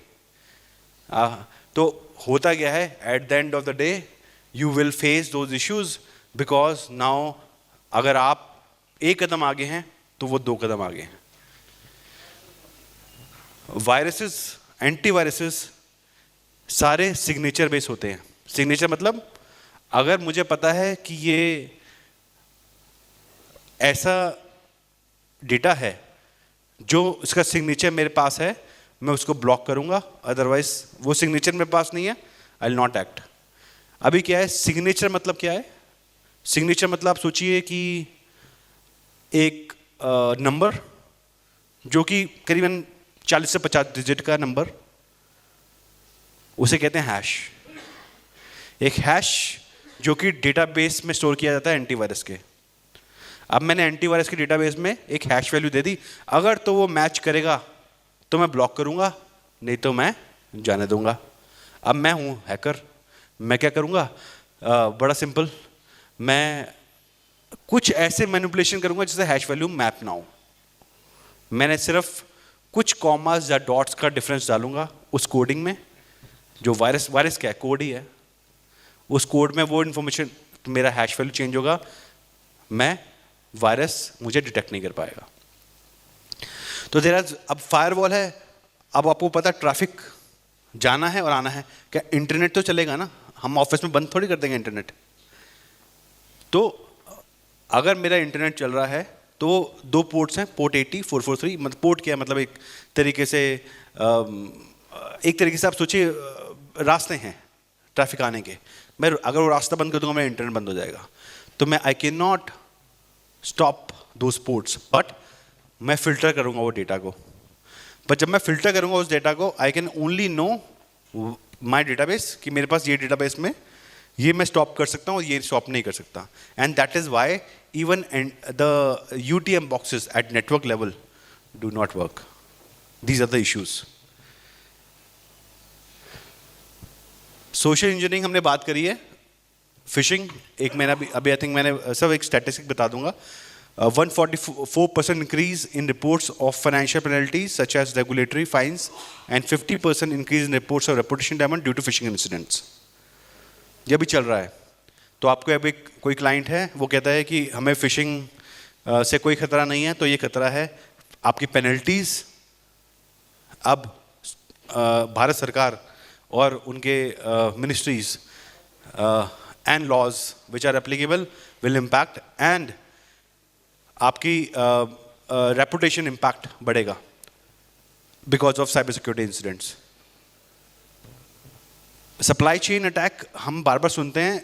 तो होता क्या है, at the end of the day you will face those issues, because now अगर आप एक कदम आगे हैं तो वो 2 कदम आगे हैं। वायरसेस, एंटीवायरसेस सारे सिग्नेचर बेस होते हैं। सिग्नेचर मतलब अगर मुझे पता है कि ये ऐसा डेटा है जो इसका सिग्नेचर मेरे पास है, मैं उसको ब्लॉक करूंगा, अदरवाइज वो सिग्नेचर मेरे पास नहीं है, आई विल नॉट एक्ट। अभी क्या है सिग्नेचर मतलब? क्या है सिग्नेचर मतलब? आप सोचिए कि एक नंबर जो कि करीबन 40 से 50 डिजिट का नंबर, उसे कहते हैं हैश। एक हैश जो कि डेटाबेस में स्टोर किया जाता है एंटीवायरस के। अब मैंने एंटीवायरस के डेटाबेस में एक हैश वैल्यू दे दी, अगर तो वो मैच करेगा तो मैं ब्लॉक करूंगा, नहीं तो मैं जाने दूंगा। अब मैं हूं हैकर, मैं क्या करूंगा? बड़ा सिंपल, मैं कुछ ऐसे मैनिपुलेशन करूंगा जिससे हैश वैल्यू मैप ना हो। मैंने सिर्फ कुछ कॉमास या डॉट्स का डिफरेंस डालूंगा उस कोडिंग में, जो वायरस क्या है, कोड ही है। उस कोड में वो इन्फॉर्मेशन, मेरा हैश वैल्यू चेंज होगा, मैं वायरस मुझे डिटेक्ट नहीं कर पाएगा। तो अब फायरवॉल है, अब आपको पता ट्रैफिक जाना है और आना है, क्या इंटरनेट तो चलेगा ना, हम ऑफिस में बंद थोड़ी कर देंगे इंटरनेट। तो अगर मेरा इंटरनेट चल रहा है तो 2 पोर्ट्स हैं, पोर्ट 80, 443, मतलब पोर्ट क्या है, मतलब एक तरीके से आप सोचिए रास्ते हैं ट्रैफिक आने के, मैं अगर वो रास्ता बंद कर दूंगा मेरा इंटरनेट बंद हो जाएगा। तो मैं I can not stop those ports, but मैं फिल्टर करूंगा वो डेटा को। पर जब मैं फिल्टर करूंगा उस डेटा को, I can only know my database कि मेरे पास ये डेटाबेस में ये मैं स्टॉप कर सकता हूँ और ये स्टॉप नहीं कर सकता। And that is why even the UTM boxes at network level do not work. These are the issues. Social engineering हमने बात करी है। फिशिंग एक मैंने अभी आई थिंक मैंने सब एक स्टैटिस्टिक बता दूंगा। 144% increase in reports of financial penalties such as regulatory fines and 50% increase in reports of reputation damage due to phishing incidents. ये भी चल रहा है। तो आपको अभी कोई क्लाइंट है वो कहता है कि हमें फिशिंग से कोई खतरा नहीं है, तो ये खतरा है आपकी पेनल्टीज। अब भारत सरकार और उनके ministries and laws which are applicable will impact and आपकी रेपुटेशन इम्पैक्ट बढ़ेगा because of cyber security incidents. Supply chain attack हम बार बार सुनते हैं।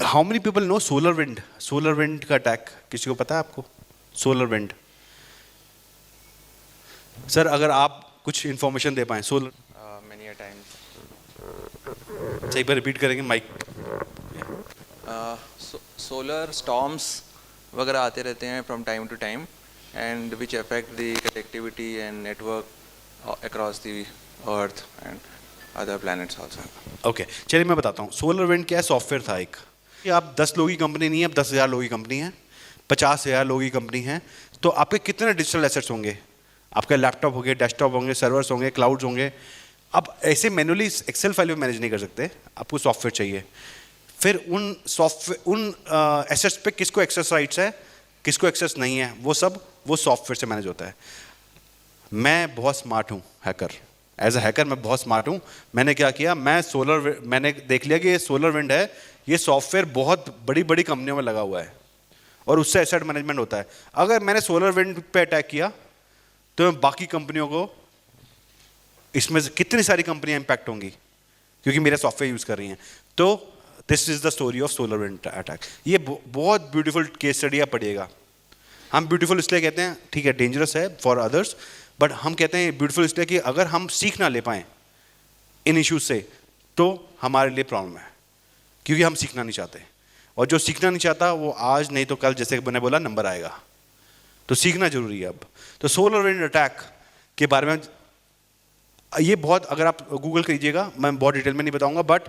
How many people know SolarWinds? SolarWinds का अटैक किसी को पता है आपको? सोलर विंड सर, अगर आप कुछ इंफॉर्मेशन दे पाएं। Solar many a times. सही पर रिपीट करेंगे माइक। Solar storms वगैरह आते रहते हैं from time to time and which affect the connectivity and network across the earth and other planets also. Okay चलिए मैं बताता हूँ। सोलर विंड क्या सॉफ्टवेयर था एक, कि आप 10 लोगों की कंपनी नहीं है, अब 10,000 लोगों की कंपनी है, 50,000 लोगों की कंपनी है, तो आपके कितने डिजिटल एसेट्स होंगे? आपके लैपटॉप होंगे, डेस्कटॉप होंगे, सर्वर्स होंगे, क्लाउड्स होंगे। अब ऐसे मैनुअली एक्सेल फाइल में मैनेज नहीं कर सकते, आपको सॉफ्टवेयर चाहिए। फिर उन एसेट्स पे किसको एक्सेस राइट्स है, किसको एक्सेस नहीं है, वो सॉफ्टवेयर से मैनेज होता है। मैं बहुत स्मार्ट हूँ हैकर, एज अ हैकर मैं बहुत स्मार्ट हूँ। मैंने क्या किया, मैंने देख लिया कि ये सोलर विंड है, ये सॉफ्टवेयर बहुत बड़ी बड़ी कंपनियों में लगा हुआ है और उससे एसेट मैनेजमेंट होता है। अगर मैंने सोलर विंड पे अटैक किया तो मैं बाकी कंपनियों को, इसमें से कितनी सारी कंपनियां इंपैक्ट होंगी क्योंकि मेरा सॉफ्टवेयर यूज कर रही हैं। तो this is the story of solar wind attack. ये बहुत ब्यूटीफुल केस स्टडी आप पढ़िएगा। हम ब्यूटीफुल इसलिए कहते हैं, ठीक है डेंजरस है फॉर अदर्स, बट हम कहते हैं ब्यूटीफुल इसलिए कि अगर हम सीख ना ले पाएं इन इश्यूज से तो हमारे लिए प्रॉब्लम है, क्योंकि हम सीखना नहीं चाहते। और जो सीखना नहीं चाहता वो आज नहीं तो कल, जैसे मैंने बोला, नंबर आएगा। तो सीखना जरूरी है अब। तो सोलर विंड अटैक के बारे में ये बहुत, अगर आप गूगल करिएगा, मैं बहुत डिटेल में नहीं बताऊंगा, but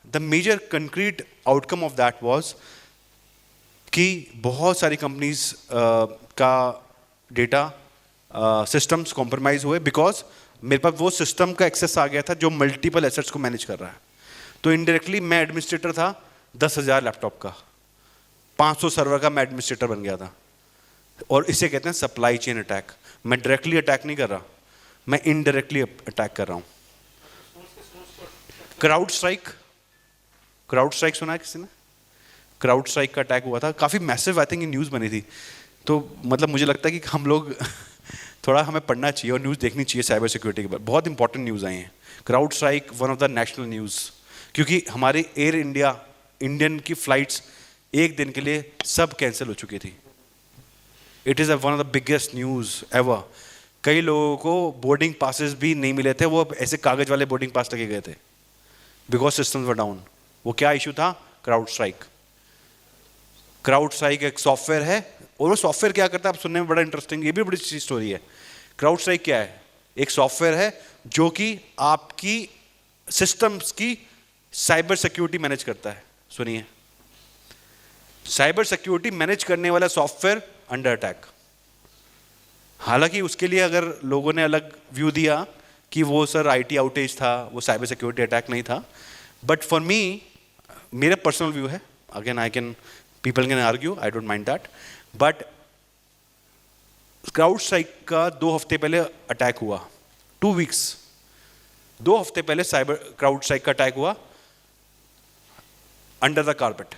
the major concrete outcome of that was कि बहुत सारी कंपनीज का डेटा सिस्टम्स कॉम्प्रोमाइज हुए बिकॉज मेरे पास वो सिस्टम का एक्सेस आ गया था जो मल्टीपल एसेट्स को मैनेज कर रहा है। तो इनडायरेक्टली मैं एडमिनिस्ट्रेटर था 10,000 लैपटॉप का, 500 सर्वर का मैं एडमिनिस्ट्रेटर बन गया था। और इसे कहते हैं सप्लाई चेन अटैक। मैं डायरेक्टली अटैक नहीं कर रहा, मैं इनडायरेक्टली अटैक कर रहा हूं। क्राउड स्ट्राइक सुना है किसी ने? क्राउड स्ट्राइक का अटैक हुआ था, काफी मैसिव, आई थिंक न्यूज बनी थी। तो मतलब मुझे लगता है कि हम लोग थोड़ा हमें पढ़ना चाहिए और न्यूज़ देखनी चाहिए साइबर सिक्योरिटी के बारे में। बहुत इंपॉर्टेंट न्यूज़ आई हैं। Crowd strike one of the national news, क्योंकि हमारे एयर इंडियन की फ्लाइट्स एक दिन के लिए सब कैंसिल हो चुकी थी। It is one of the biggest news ever. कई लोगों को बोर्डिंग पासेस भी नहीं मिले थे, वो ऐसे कागज वाले बोर्डिंग पास लगे गए थे बिकॉज सिस्टम्स वर डाउन। वो क्या इशू था? Crowd strike. क्राउड स्ट्राइक एक सॉफ्टवेयर है, और वो सॉफ्टवेयर क्या करता है आप सुनने में बड़ा इंटरेस्टिंग, ये भी बड़ी अच्छी स्टोरी है। क्राउड स्ट्राइक क्या है? एक सॉफ्टवेयर है जो कि आपकी सिस्टम्स की साइबर सिक्योरिटी मैनेज करता है। सुनिए, साइबर सिक्योरिटी मैनेज करने वाला सॉफ्टवेयर अंडर अटैक। हालांकि उसके लिए अगर लोगों ने अलग व्यू दिया कि वो सर आईटी आउटेज था, वो साइबर सिक्योरिटी अटैक नहीं था, बट फॉर मी, मेरा पर्सनल व्यू है, again I can, people can argue, I don't mind that, but crowd strike का 2 हफ्ते पहले अटैक हुआ, 2 वीक्स, 2 हफ्ते पहले साइबर क्राउड स्ट्राइक का अटैक हुआ under the carpet.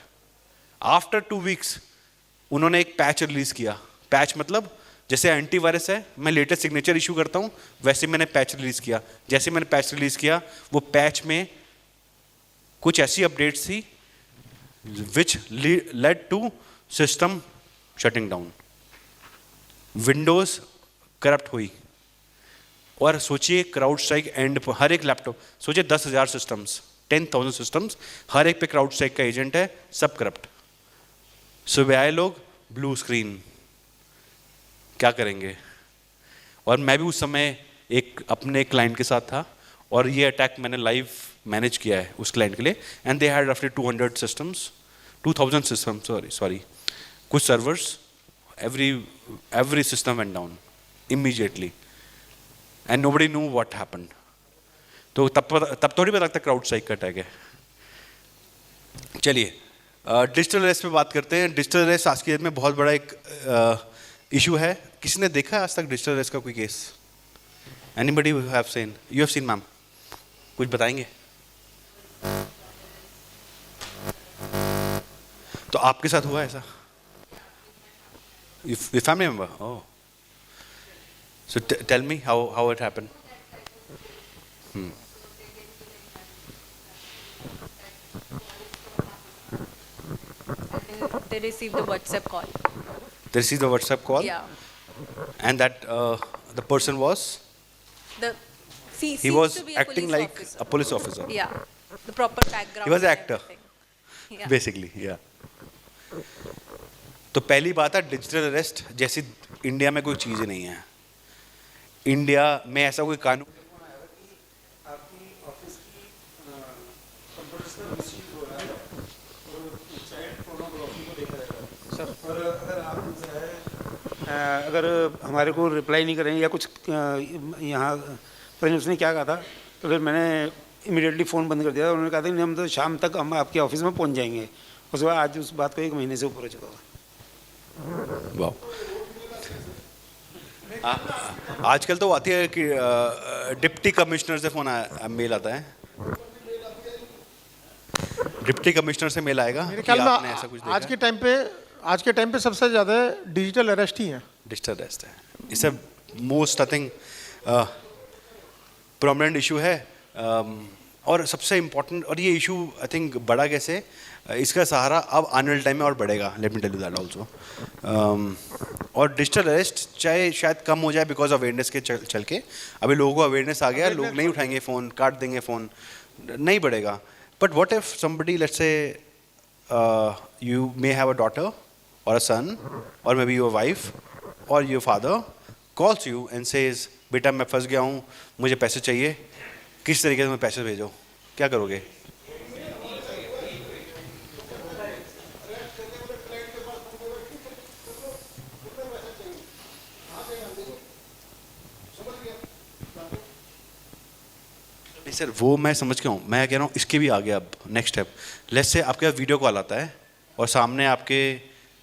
After 2 weeks उन्होंने एक पैच रिलीज किया। पैच मतलब जैसे एंटीवायरस है, मैं लेटेस्ट सिग्नेचर इशू करता हूं, वैसे मैंने पैच रिलीज किया। जैसे मैंने पैच रिलीज किया, वो पैच में कुछ ऐसी अपडेट्स थी which led to system shutting down, Windows corrupt हुई। और सोचिए क्राउड स्ट्राइक एंड हर एक लैपटॉप, सोचिए 10,000 सिस्टम्स, 10,000 सिस्टम्स, हर एक पे क्राउड स्ट्राइक का एजेंट है, सब करप्ट। सुबह आए लोग, ब्लू स्क्रीन, क्या करेंगे? और मैं भी उस समय एक अपने क्लाइंट के साथ था और ये अटैक मैंने लाइव मैनेज किया है उस क्लाइंट के लिए, एंड दे हैड रफली 200 सिस्टम्स, 2000 सिस्टम्स, सॉरी, कुछ servers, every system went down immediately and nobody knew what happened. तो तब थोड़ी पता लगता क्राउड स्ट्राइक का अटैक है। चलिए डिजिटल अरेस्ट पे बात करते हैं। डिजिटल अरेस्ट आज की डेट में बहुत बड़ा एक इशू है। किसी ने देखा आज तक डिजिटल अरेस्ट का कोई case? Anybody have seen? You have scene ma'am, कुछ बताएंगे? तो आपके साथ हुआ ऐसा? Your family member? Oh. So tell me how it happened. They received a WhatsApp call. They received the WhatsApp call? Yeah. And that the person was? He was to be a acting police like officer. a police officer. Yeah. The proper background. He was an and actor. everything. Yeah. Basically, yeah. तो पहली बात है, digital arrest जैसी India में कोई चीज़ नहीं है। India में ऐसा कोई कानून अगर हमारे को रिप्लाई नहीं करेंगे या कुछ यहाँ पर उसने क्या कहा था, तो फिर मैंने इमीडिएटली फ़ोन बंद कर दिया। उन्होंने कहा था नहीं, हम तो शाम तक हम आपके ऑफिस में पहुँच जाएंगे। उसके बाद आज उस बात को 1 महीने से ऊपर हो चुका था। वाह, आजकल तो आती है कि डिप्टी कमिश्नर से फोन मेल आता है, डिप्टी कमिश्नर से मेल आएगा मेरे कि ख्याल में आपने ऐसा कुछ देखा? आज के टाइम पे सबसे ज़्यादा डिजिटल अरेस्ट ही है। डिजिटल अरेस्ट है, it's a most I think prominent issue है। और सबसे इम्पोर्टेंट, और ये इशू आई थिंक बड़ा कैसे, इसका सहारा अब आने वाले टाइम में और बढ़ेगा, let me tell you that also. और डिजिटल अरेस्ट चाहे शायद कम हो जाए बिकॉज अवेयरनेस के चल के, अभी लोगों को अवेयरनेस आ गया, लोग नहीं उठाएंगे फ़ोन, काट देंगे फ़ोन, नहीं बढ़ेगा। But what if somebody, let's say you may have a daughter or a son or maybe your wife or your father calls you and says बेटा मैं फंस गया हूँ, मुझे पैसे चाहिए, किस तरीके से मैं पैसे भेजो, क्या करोगे? सर वो मैं समझ गया हूँ, मैं कह रहा हूँ इसके भी आगे अब नेक्स्ट स्टेप, लेट्स से आपके पास वीडियो कॉल आता है और सामने आपके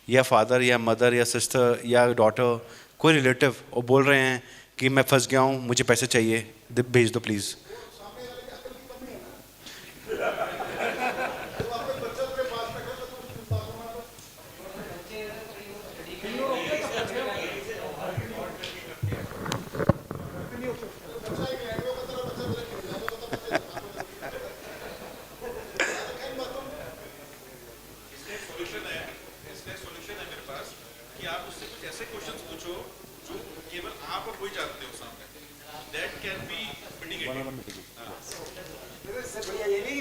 या फादर या मदर या सिस्टर या डॉटर, कोई रिलेटिव, और बोल रहे हैं कि मैं फंस गया हूँ, मुझे पैसे चाहिए, भेज दो प्लीज़।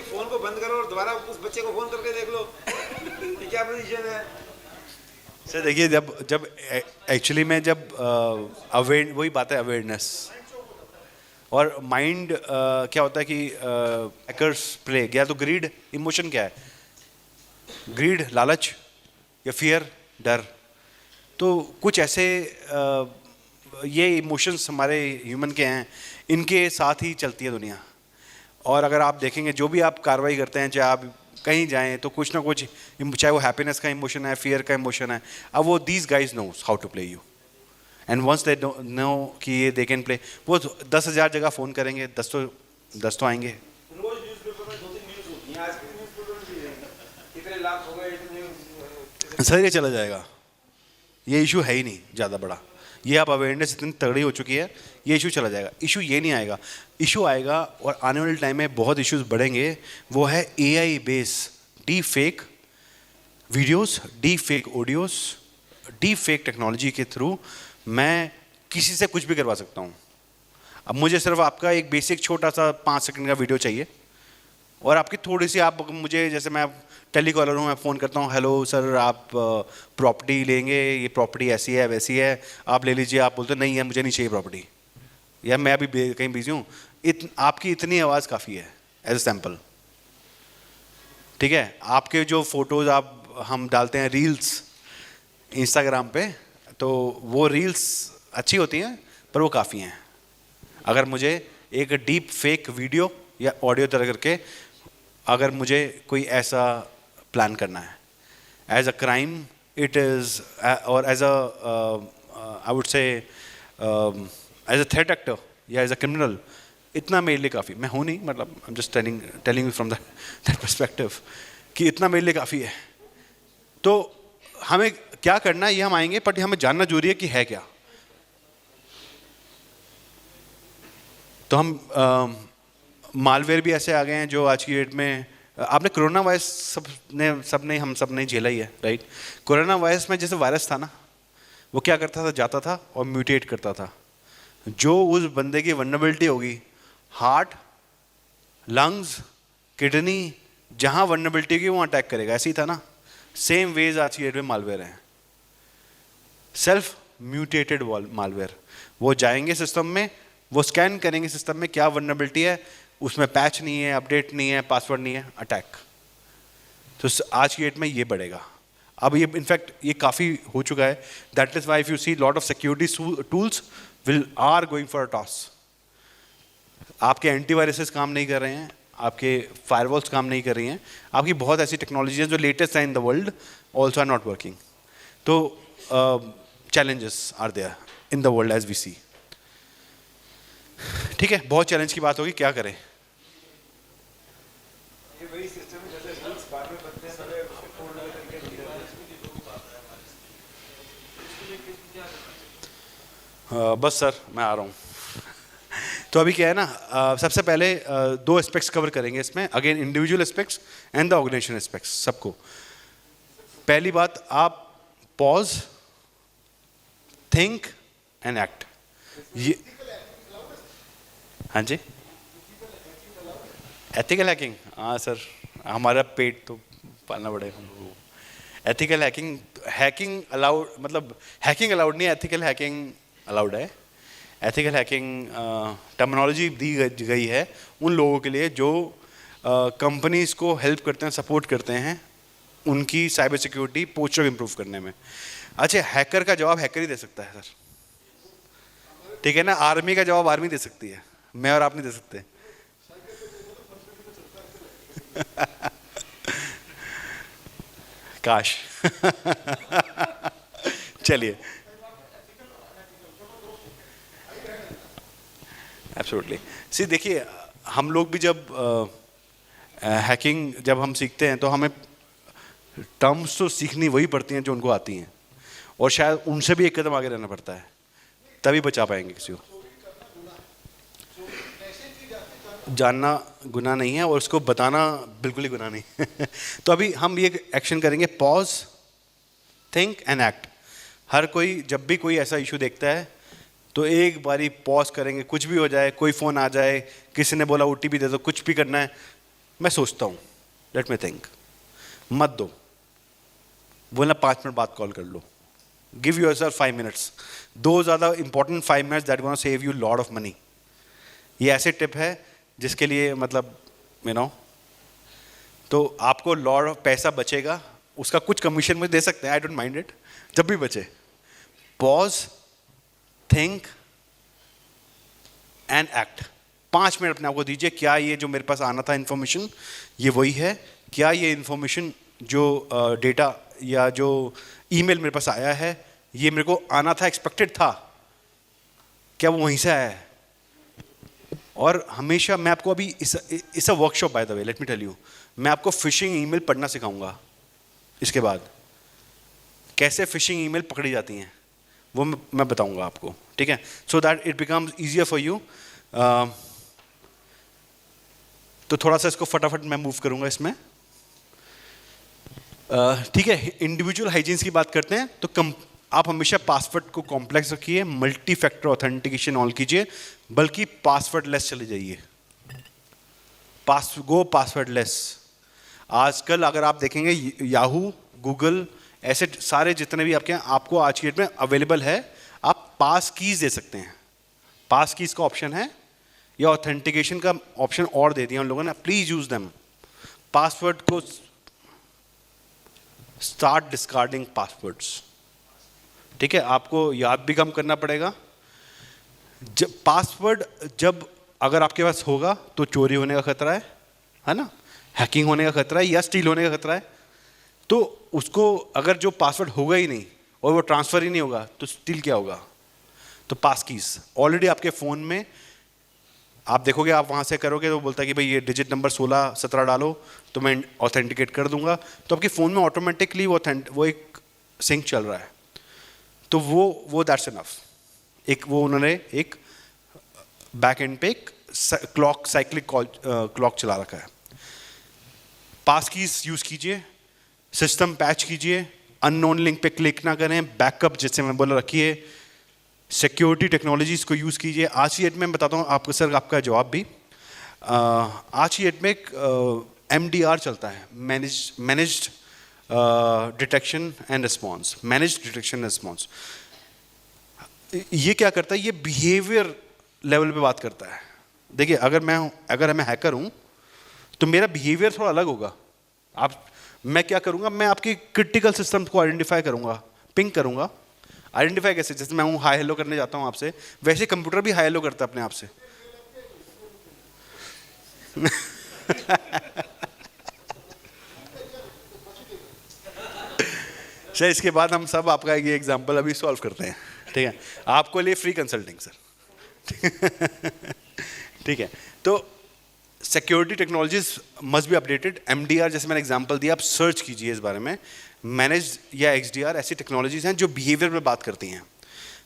फोन को बंद करो और दोबारा उस बच्चे को फोन करके देख लो कि क्या पोजीशन है। सर देखिए, जब एक्चुअली में जब अवेयर, वही बात है अवेयरनेस और माइंड, क्या होता है कि हैकर्स प्ले गया तो ग्रीड, इमोशन क्या है, ग्रीड, लालच या फियर, डर, तो कुछ ऐसे ये इमोशंस हमारे ह्यूमन के हैं, इनके साथ ही चलती है दुनिया। और अगर आप देखेंगे जो भी आप कार्रवाई करते हैं, चाहे आप कहीं जाएं तो कुछ ना कुछ, चाहे वो हैप्पीनेस का इमोशन है, फियर का इमोशन है, अब वो these guys knows how to play you, and once they know कि ये दे कैन प्ले, वो 10,000 जगह फ़ोन करेंगे, 10 तो आएंगे। रोज न्यूज़पेपर में 2-3 न्यूज़ होती हैं, आज के न्यूज़पेपर में भी रहेंगे, इतने लाख हो गए, इतने सर ये चला जाएगा, ये इशू है ही नहीं ज़्यादा बड़ा, ये आप अवेयरनेस इतनी तगड़ी हो चुकी है, ये इशू चला जाएगा। इशू ये नहीं आएगा, इशू आएगा और आने वाले टाइम में बहुत इश्यूज बढ़ेंगे, वो है AI base deep fake videos, deep fake audios, deep fake technology के थ्रू मैं किसी से कुछ भी करवा सकता हूँ। अब मुझे सिर्फ आपका एक बेसिक छोटा सा 5 सेकंड का वीडियो चाहिए और आपकी थोड़ी सी, आप मुझे, जैसे मैं टेलीकॉलर हूँ, मैं फ़ोन करता हूँ, हेलो सर आप प्रॉपर्टी लेंगे, ये प्रॉपर्टी ऐसी है वैसी है, आप ले लीजिए, आप बोलते नहीं है मुझे नहीं चाहिए प्रॉपर्टी, या मैं अभी कहीं बिजी हूँ, आपकी इतनी आवाज़ काफ़ी है एज ए सैम्पल, ठीक है। आपके जो फ़ोटोज़ हम डालते हैं रील्स इंस्टाग्राम पे, तो वो रील्स अच्छी होती हैं पर वो काफ़ी हैं। अगर मुझे एक डीप फेक वीडियो या ऑडियो तरह करके, अगर मुझे कोई ऐसा प्लान करना है as a crime, it is, और as a I would say as a threat actor या एज अ क्रिमिनल, इतना मेरे लिए काफ़ी, मैं हूँ नहीं, मतलब I am just telling you from that perspective कि इतना मेरे लिए काफ़ी है। तो हमें क्या करना है ये हम आएंगे, बट हमें जानना जरूरी है कि है क्या। तो हम मालवेयर भी ऐसे आ गए हैं जो आज की डेट में, आपने कोरोना वायरस हम सब ने झेला ही है, राइट। कोरोना वायरस में जैसे वायरस था ना, वो क्या करता था, जाता था और म्यूटेट करता था। जो उस बंदे की वल्नरेबिलिटी होगी, हार्ट, लंग्स, किडनी, जहाँ वल्नरेबिलिटी होगी वहाँ अटैक करेगा, ऐसे ही था ना। सेम वेज आज की डेट में मालवेयर हैं, सेल्फ म्यूटेटेड मालवेयर। वो जाएंगे सिस्टम में, वो स्कैन करेंगे सिस्टम में क्या वल्नरेबिलिटी है, उसमें पैच नहीं है, अपडेट नहीं है, पासवर्ड नहीं है, अटैक। तो आज की डेट में ये बढ़ेगा। अब ये इनफैक्ट ये काफ़ी हो चुका है। That is why if you see lot of security tools are going for a toss. आपके एंटीवायरसेस काम नहीं कर रहे हैं, आपके फायरवॉल्स काम नहीं कर रही हैं, आपकी बहुत ऐसी टेक्नोलॉजी है जो लेटेस्ट है in the world also are not working. तो challenges are there in the world as we see. ठीक है, बहुत चैलेंज की बात होगी, क्या करें। बस सर मैं आ रहा हूँ। तो अभी क्या है ना, सबसे पहले 2 एस्पेक्ट्स कवर करेंगे इसमें, again individual aspects and the organisation aspects सबको। पहली बात, आप पॉज, थिंक एंड एक्ट। ये हाँ जी, एथिकल हैकिंग, हाँ सर हमारा पेट तो पालना पड़ेगा हमको। एथिकल हैकिंग अलाउड, मतलब हैकिंग अलाउड नहीं है, एथिकल हैकिंग अलाउड है। एथिकल हैकिंग टर्मिनोलॉजी दी गई है उन लोगों के लिए जो कंपनीज को हेल्प करते हैं, सपोर्ट करते हैं उनकी साइबर सिक्योरिटी पोस्चर इंप्रूव करने में। अच्छा, हैकर का जवाब हैकर ही दे सकता है सर, ठीक है ना। आर्मी का जवाब आर्मी दे सकती है, मैं और आप नहीं दे सकते। काश। चलिए, एब्सोल्युटली। सी देखिए, हम लोग भी जब हैकिंग जब हम सीखते हैं तो हमें टर्म्स तो सीखनी वही पड़ती हैं जो उनको आती हैं, और शायद उनसे भी एक कदम आगे रहना पड़ता है, तभी बचा पाएंगे किसी को। जानना गुनाह नहीं है और उसको बताना बिल्कुल ही गुनाह नहीं। तो अभी हम ये एक्शन करेंगे, पॉज, थिंक एंड एक्ट। हर कोई जब भी कोई ऐसा इशू देखता है तो एक बारी पॉज करेंगे, कुछ भी हो जाए, कोई फ़ोन आ जाए, किसी ने बोला OTP दे दो, कुछ भी करना है, मैं सोचता हूँ, लेट मी थिंक, मत दो, बोलना 5 मिनट बाद कॉल कर लो, give yourself 5 minutes, those are the important 5 minutes that gonna save you lot of money. ये ऐसे टिप है जिसके लिए मतलब यू नो, तो आपको लॉट ऑफ पैसा बचेगा, उसका कुछ कमीशन मुझे दे सकते हैं, आई डोंट माइंड इट, जब भी बचे। Pause, think and act. 5 minute अपने आप को दीजिए, क्या ये जो मेरे पास आना था इन्फॉर्मेशन ये वही है? क्या ये इन्फॉर्मेशन जो डेटा या जो ईमेल मेरे पास आया है ये मेरे को आना था, एक्सपेक्टेड था, क्या वो वहीं से आया है? और हमेशा मैं आपको अभी इस a workshop, by the way let me tell you, मैं आपको फिशिंग ईमेल पढ़ना सिखाऊंगा। इसके बाद कैसे फिशिंग ईमेल पकड़ी जाती हैं वो मैं बताऊंगा आपको, ठीक है? So that it becomes easier for you. तो थोड़ा सा इसको फटाफट मैं मूव करूंगा इसमें, ठीक है? इंडिविजुअल हाइजीन्स की बात करते हैं तो आप हमेशा पासवर्ड को कॉम्प्लेक्स रखिए, मल्टी फैक्टर ऑथेंटिकेशन ऑन कीजिए, बल्कि पासवर्ड लेस चले जाइए। गो पासवर्ड लेस। आजकल अगर आप देखेंगे याहू, गूगल, ऐसे सारे जितने भी आपके हैं, आपको आज की डेट में अवेलेबल है, आप पास कीज दे सकते हैं। पास कीज का ऑप्शन है या ऑथेंटिकेशन का ऑप्शन और दे दिया उन लोगों ने, प्लीज यूज देम। पासवर्ड को स्टार्ट डिस्कार्डिंग पासवर्ड्स, ठीक है? आपको याद भी कम करना पड़ेगा। जब अगर आपके पास होगा तो चोरी होने का खतरा है ना, हैकिंग होने का खतरा है या स्टील होने का खतरा है। तो उसको अगर जो पासवर्ड होगा ही नहीं और वो ट्रांसफर ही नहीं होगा तो स्टील क्या होगा? तो पास कीज ऑलरेडी आपके फ़ोन में, आप देखोगे, आप वहाँ से करोगे तो बोलता है कि भाई ये डिजिट नंबर 16 17 डालो तो मैं ऑथेंटिकेट कर दूंगा। तो आपके फ़ोन में ऑटोमेटिकली वो एक सिंक चल रहा है। तो वो दैट्स इनफ। एक वो उन्होंने एक बैक एंड पे एक साइक्लिक क्लॉक चला रखा है। पास कीज यूज़ कीजिए, सिस्टम पैच कीजिए, अननोन लिंक पे क्लिक ना करें, बैकअप जैसे मैं बोला रखिए, सिक्योरिटी टेक्नोलॉजीज़ को यूज़ कीजिए। आज की डेट में मैं बताता हूँ आपको सर, आपका जवाब भी, आज की डेट में एक MDR चलता है, managed detection and response. Managed detection response ये क्या करता है? ये बिहेवियर लेवल पे बात करता है। देखिए, अगर मैं हैकर हूँ तो मेरा बिहेवियर थोड़ा अलग होगा। मैं क्या करूँगा? मैं आपकी क्रिटिकल सिस्टम को आइडेंटिफाई करूँगा, पिंग करूँगा। आइडेंटिफाई कैसे? जैसे मैं हूँ हाई हेलो करने जाता हूँ आपसे, वैसे कंप्यूटर भी हाई हेलो करता है अपने आप से। सर, इसके बाद हम सब आपका ये एग्जांपल अभी सॉल्व करते हैं, ठीक है? आपको लिए फ्री कंसल्टिंग सर। ठीक है? तो security technologies must be updated. MDR जैसे मैंने एग्जांपल दिया, आप सर्च कीजिए इस बारे में। मैनेज या XDR ऐसी टेक्नोलॉजीज हैं जो बिहेवियर में बात करती हैं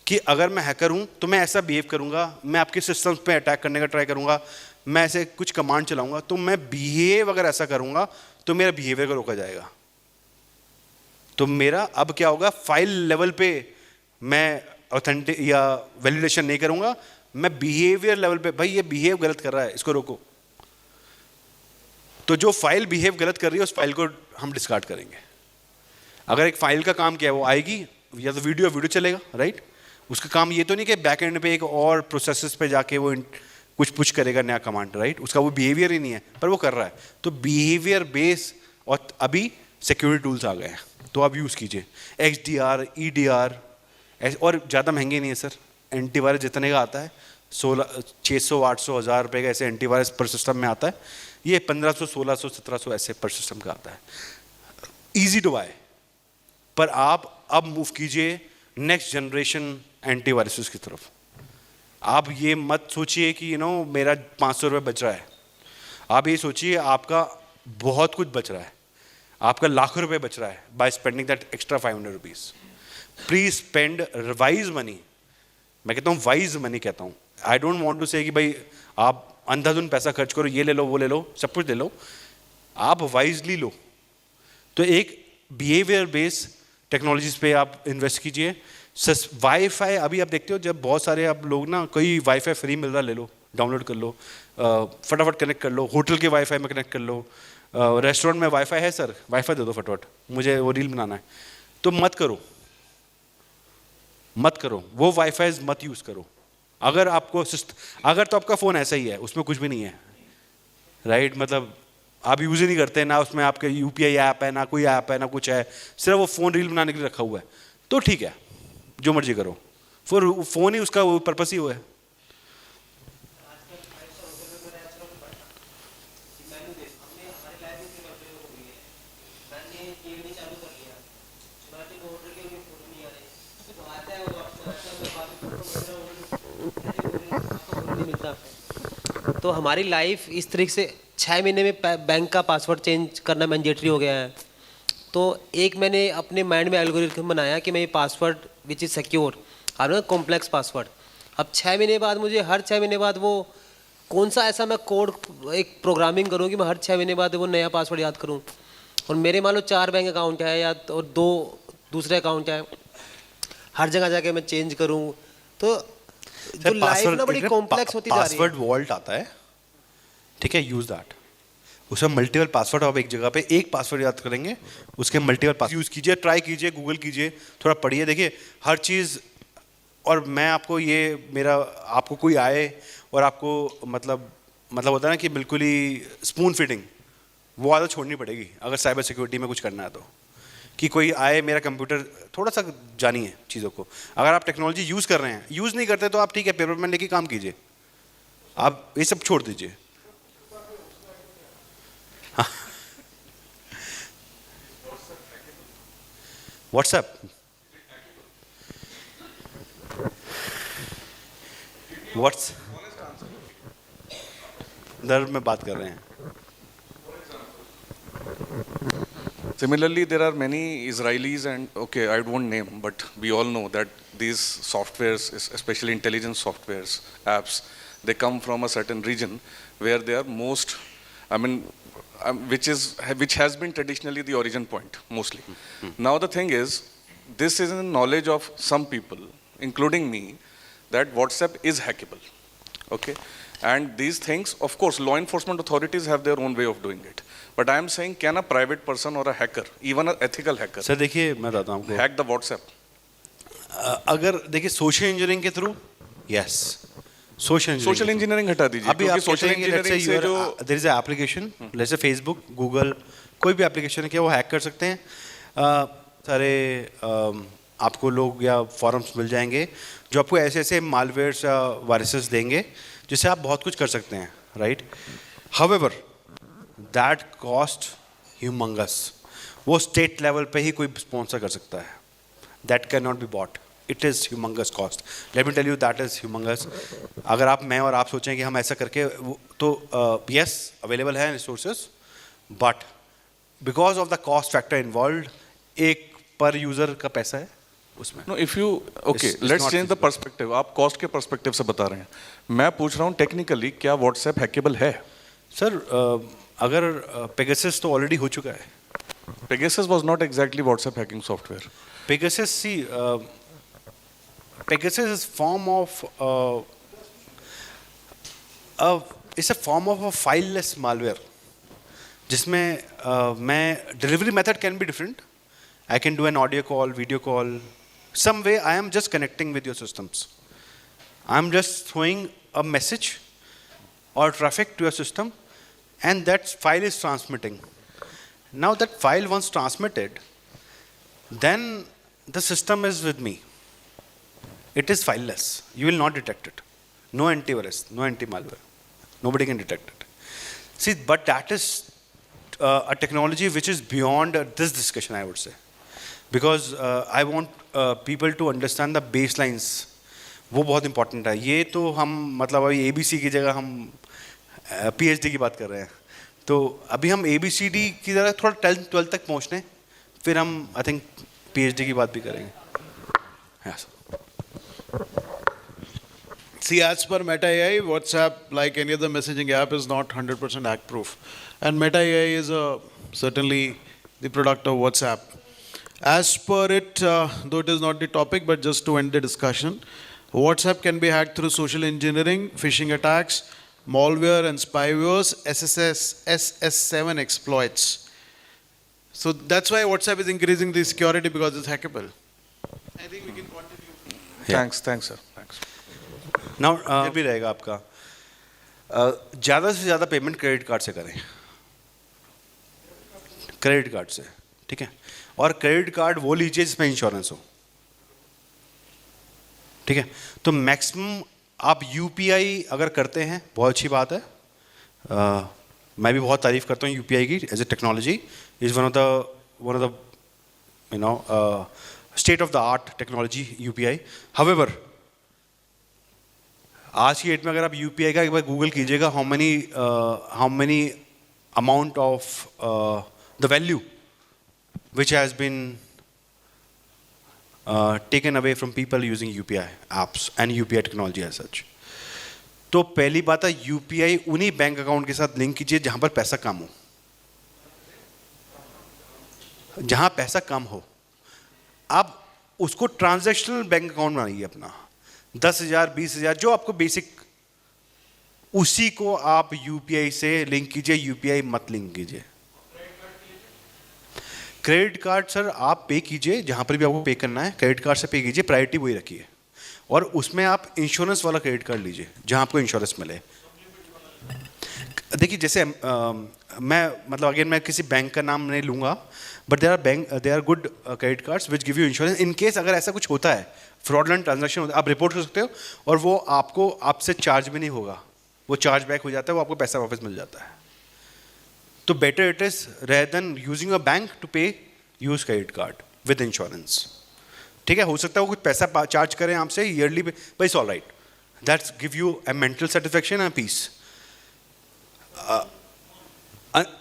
कि अगर मैं हैकर हूँ तो मैं ऐसा बिहेव करूँगा, मैं आपके सिस्टम्स पे अटैक करने का ट्राई करूँगा, मैं ऐसे कुछ कमांड चलाऊँगा, तो मैं बिहेव अगर ऐसा करूँगा तो मेरा बिहेवियर को रोका जाएगा। तो मेरा अब क्या होगा? फाइल लेवल पे मैं ऑथेंटिक या वैलिडेशन नहीं करूँगा, मैं बिहेवियर लेवल पे, भाई ये बिहेव गलत कर रहा है, इसको रोको। तो जो फाइल बिहेव गलत कर रही है उस फाइल को हम डिस्कार्ड करेंगे। अगर एक फाइल का काम क्या है, वो आएगी या तो वीडियो चलेगा, राइट? उसका काम ये तो नहीं कि बैक एंड पे एक और प्रोसेसेस पे जाके वो कुछ पुश करेगा नया कमांड, राइट? उसका वो बिहेवियर ही नहीं है, पर वो कर रहा है। तो बिहेवियर बेस और अभी सिक्योरिटी टूल्स आ गए हैं, तो आप यूज़ कीजिए XDR, EDR, और ज़्यादा महंगे नहीं है सर। एंटीवायरस जितने का आता है 600, 800, 1000 रुपये का ऐसे एंटीवायरस पर सिस्टम में आता है। ये 1500, 1600, 1700 ऐसे पर सिस्टम का आता है। Easy to buy. पर आप अब मूव कीजिए नेक्स्ट जनरेशन एंटीवायरस की तरफ। आप ये मत सोचिए कि मेरा 500 रुपये बच रहा है। आप ये सोचिए आपका बहुत कुछ बच रहा है, आपका लाखों रुपए बच रहा है by spending that extra 500 rupees. Please spend wise money. मैं कहता हूँ वाइज मनी कहता हूँ। आई डोंट वांट टू से कि भाई आप अंधाधुन पैसा खर्च करो, ये ले लो, वो ले लो, सब कुछ ले लो। आप वाइजली लो। तो एक बिहेवियर बेस्ड टेक्नोलॉजीज पे आप इन्वेस्ट कीजिए। वाईफाई अभी आप देखते हो, जब बहुत सारे आप लोग ना, कोई वाईफाई फ्री मिल रहा, ले लो, डाउनलोड कर लो, फटाफट कनेक्ट कर लो, होटल के वाईफाई में कनेक्ट कर लो, रेस्टोरेंट में वाईफाई है सर, वाईफाई दे दो फटाफट, मुझे वो रील बनाना है। तो मत करो, वो वाईफाई मत यूज़ करो। अगर आपको अगर तो आपका फ़ोन ऐसा ही है, उसमें कुछ भी नहीं है, राइट? मतलब आप यूज़ ही नहीं करते, ना उसमें आपके UPI ऐप है, ना कोई ऐप है, ना कुछ है, सिर्फ वो फ़ोन रील बनाने के लिए रखा हुआ है, तो ठीक है, जो मर्जी करो। फिर फ़ोन ही उसका पर्पस ही वो है। तो हमारी लाइफ इस तरीके से 6 महीने में बैंक का पासवर्ड चेंज करना मैंडेटरी हो गया है। तो एक मैंने अपने माइंड में एल्गोरिथम बनाया कि मैं ये पासवर्ड विच इज़ सिक्योर, आप ना कॉम्प्लेक्स पासवर्ड। अब 6 महीने बाद मुझे हर 6 महीने बाद वो कौन सा ऐसा मैं कोड एक प्रोग्रामिंग करूँ कि मैं हर 6 महीने बाद वो नया पासवर्ड याद करूँ। और मेरे मान लो 4 बैंक अकाउंट है या और 2 दूसरे अकाउंट है, हर जगह जाके मैं चेंज करूँ। तो जो लाइफ ना बड़ी कॉम्प्लेक्स होती जा रही है। पासवर्ड वॉल्ट आता है, ठीक है, यूज दैट। उसमें मल्टीपल पासवर्ड, आप एक जगह पे एक पासवर्ड याद करेंगे, उसके मल्टीपल पासवर्ड यूज कीजिए, ट्राई कीजिए, गूगल कीजिए, थोड़ा पढ़िए, देखिए हर चीज़। और मैं आपको ये मेरा आपको कोई आए और आपको मतलब होता है ना कि बिल्कुल ही स्पून फिटिंग, वो आदत छोड़नी पड़ेगी अगर साइबर सिक्योरिटी में कुछ करना है तो। कि कोई आए मेरा कंप्यूटर, थोड़ा सा जानिए चीज़ों को। अगर आप टेक्नोलॉजी यूज़ कर रहे हैं, यूज़ नहीं करते तो आप ठीक है पेपर पेन लेके काम कीजिए, आप ये सब छोड़ दीजिए। व्हाट्सएप दर में बात कर रहे हैं। Similarly, there are many Israelis and, okay, I won't name, but we all know that these softwares, especially intelligence softwares, apps, they come from a certain region where they are most, I mean, which has been traditionally the origin point, mostly. Now the thing is, this is in knowledge of some people, including me, that WhatsApp is hackable, okay? And these things, of course, law enforcement authorities have their own way of doing it. But I am saying, can a private person or a hacker, even an ethical hacker, sir देखिए मैं बताता हूँ आपको, hack the WhatsApp? अगर देखिए social engineering के through, yes, social engineering हटा दीजिए, अभी क्योंकि आप सोशल सोशल इंजीनियरिंग से जो देयर इज एप्लीकेशन, जैसे फेसबुक, गूगल, कोई भी एप्लीकेशन है क्या वो हैक कर सकते हैं। सारे आपको लोग या फॉरम्स मिल जाएंगे जो आपको ऐसे ऐसे मालवेयर्स या वायरसेस देंगे जिससे आप बहुत कुछ कर सकते हैं, right. However that cost humongous, वो स्टेट लेवल पे ही कोई स्पॉन्सर कर सकता है, that can not be bought, it is humongous cost, let me tell you, that is humongous. अगर आप, मैं और आप सोचें कि हम ऐसा करके तो यस अवेलेबल है resources, but because of the cost factor involve, एक पर यूज़र का पैसा है उसमें। No, if you, okay, let's change the perspective. आप कॉस्ट के पर्सपेक्टिव से बता रहे हैं, मैं पूछ रहा हूँ टेक्निकली क्या व्हाट्सएप हैकेबल है? सर अगर पेगासस तो ऑलरेडी हो चुका है। Pegasus was not exactly WhatsApp hacking software. Pegasus, see, Pegasus is form of it's a form of a fileless malware, जिसमें मैं delivery method can be different. I can do an audio call, video call, some way I am just connecting with your systems. I am just throwing a message or traffic to your system, and that file is transmitting. Now that file once transmitted, then the system is with me. It is fileless. You will not detect it. No antivirus, no anti-malware. Nobody can detect it. See, but that is a technology which is beyond this discussion, I would say. Because I want people to understand the baselines. वो बहुत important है। ये तो हम मतलब अभी ABC की जगह हम PhD की बात कर रहे हैं। तो अभी हम ABCD की जगह थोड़ा 12th तक पहुँच लें, फिर हम आई थिंक PhD की बात भी करेंगे। yes. See, as per Meta AI, WhatsApp, like any other messaging app, is not 100% hack-proof. And Meta AI is certainly the product of WhatsApp. As per it, though it is not the topic, but just to end the discussion, WhatsApp can be hacked through social engineering, phishing attacks, malware and spywares, SS7 exploits. So that's why WhatsApp is increasing the security, because it's hackable. I think we can continue. Thanks, sir. Thanks. Now, ये भी रहेगा आपका, ज़्यादा से ज़्यादा payment credit card से करें, credit card से, ठीक है। और क्रेडिट कार्ड वो लीजिए जिसमें इंश्योरेंस हो, ठीक है, तो मैक्सिमम आप यूपीआई अगर करते हैं बहुत अच्छी बात है। मैं भी बहुत तारीफ करता हूँ यूपीआई की as a technology, is one of the you know state of the art technology UPI. However आज की डेट में अगर आप यूपीआई का एक बार गूगल कीजिएगा, how many amount of the value which has been taken away from people using UPI apps and UPI technology as such. तो पहली बात है यूपीआई उन्हीं बैंक अकाउंट के साथ लिंक कीजिए जहां पर पैसा कम हो, जहां पैसा कम हो। आप उसको ट्रांजैक्शनल बैंक अकाउंट बनाइए अपना, 10,000 20,000 जो आपको बेसिक, उसी को आप यूपीआई से लिंक कीजिए, यूपीआई मत लिंक कीजिए। क्रेडिट कार्ड सर आप पे कीजिए जहाँ पर भी आपको पे करना है, क्रेडिट कार्ड से पे कीजिए, प्रायोरिटी वही रखिए। और उसमें आप इंश्योरेंस वाला क्रेडिट कार्ड लीजिए जहाँ आपको इंश्योरेंस मिले। देखिए जैसे मैं मतलब अगेन मैं किसी बैंक का नाम नहीं लूँगा, but they are good credit cards which give you insurance in case अगर ऐसा कुछ होता है, फ्रॉडलेंट ट्रांजैक्शन होता है, आप रिपोर्ट कर सकते हो और वो आपको आपसे चार्ज भी नहीं होगा, वो चार्ज बैक हो जाता है, वो आपको पैसा वापस मिल जाता है। तो better it is rather than using a bank to pay, use credit card with insurance. ठीक है, हो सकता है वो कुछ पैसा चार्ज करें आपसे ईयरली पे, but it's all right, that's give you a mental satisfaction and peace.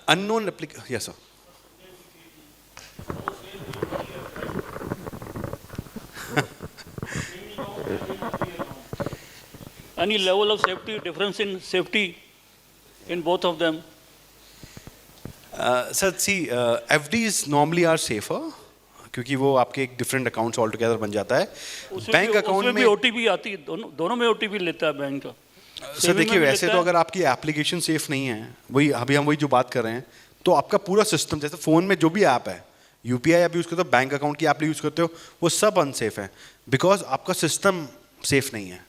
Unknown application, yes sir. Any level of safety, difference in safety in both of them? Sir see FDs normally are safer क्योंकि वो आपके एक different accounts all together बन जाता है। Bank account में OTP आती है, दोनों में ओटीपी लेता है बैंक का। सर देखिए वैसे तो अगर आपकी एप्लीकेशन सेफ नहीं है, वही अभी हम वही जो बात कर रहे हैं, तो आपका पूरा सिस्टम, जैसे फ़ोन में जो भी ऐप है, यूपीआई आप यूज़ करते हो, बैंक अकाउंट की ऐप यूज़ करते हो, वो सब अनसेफ है बिकॉज आपका सिस्टम सेफ नहीं है।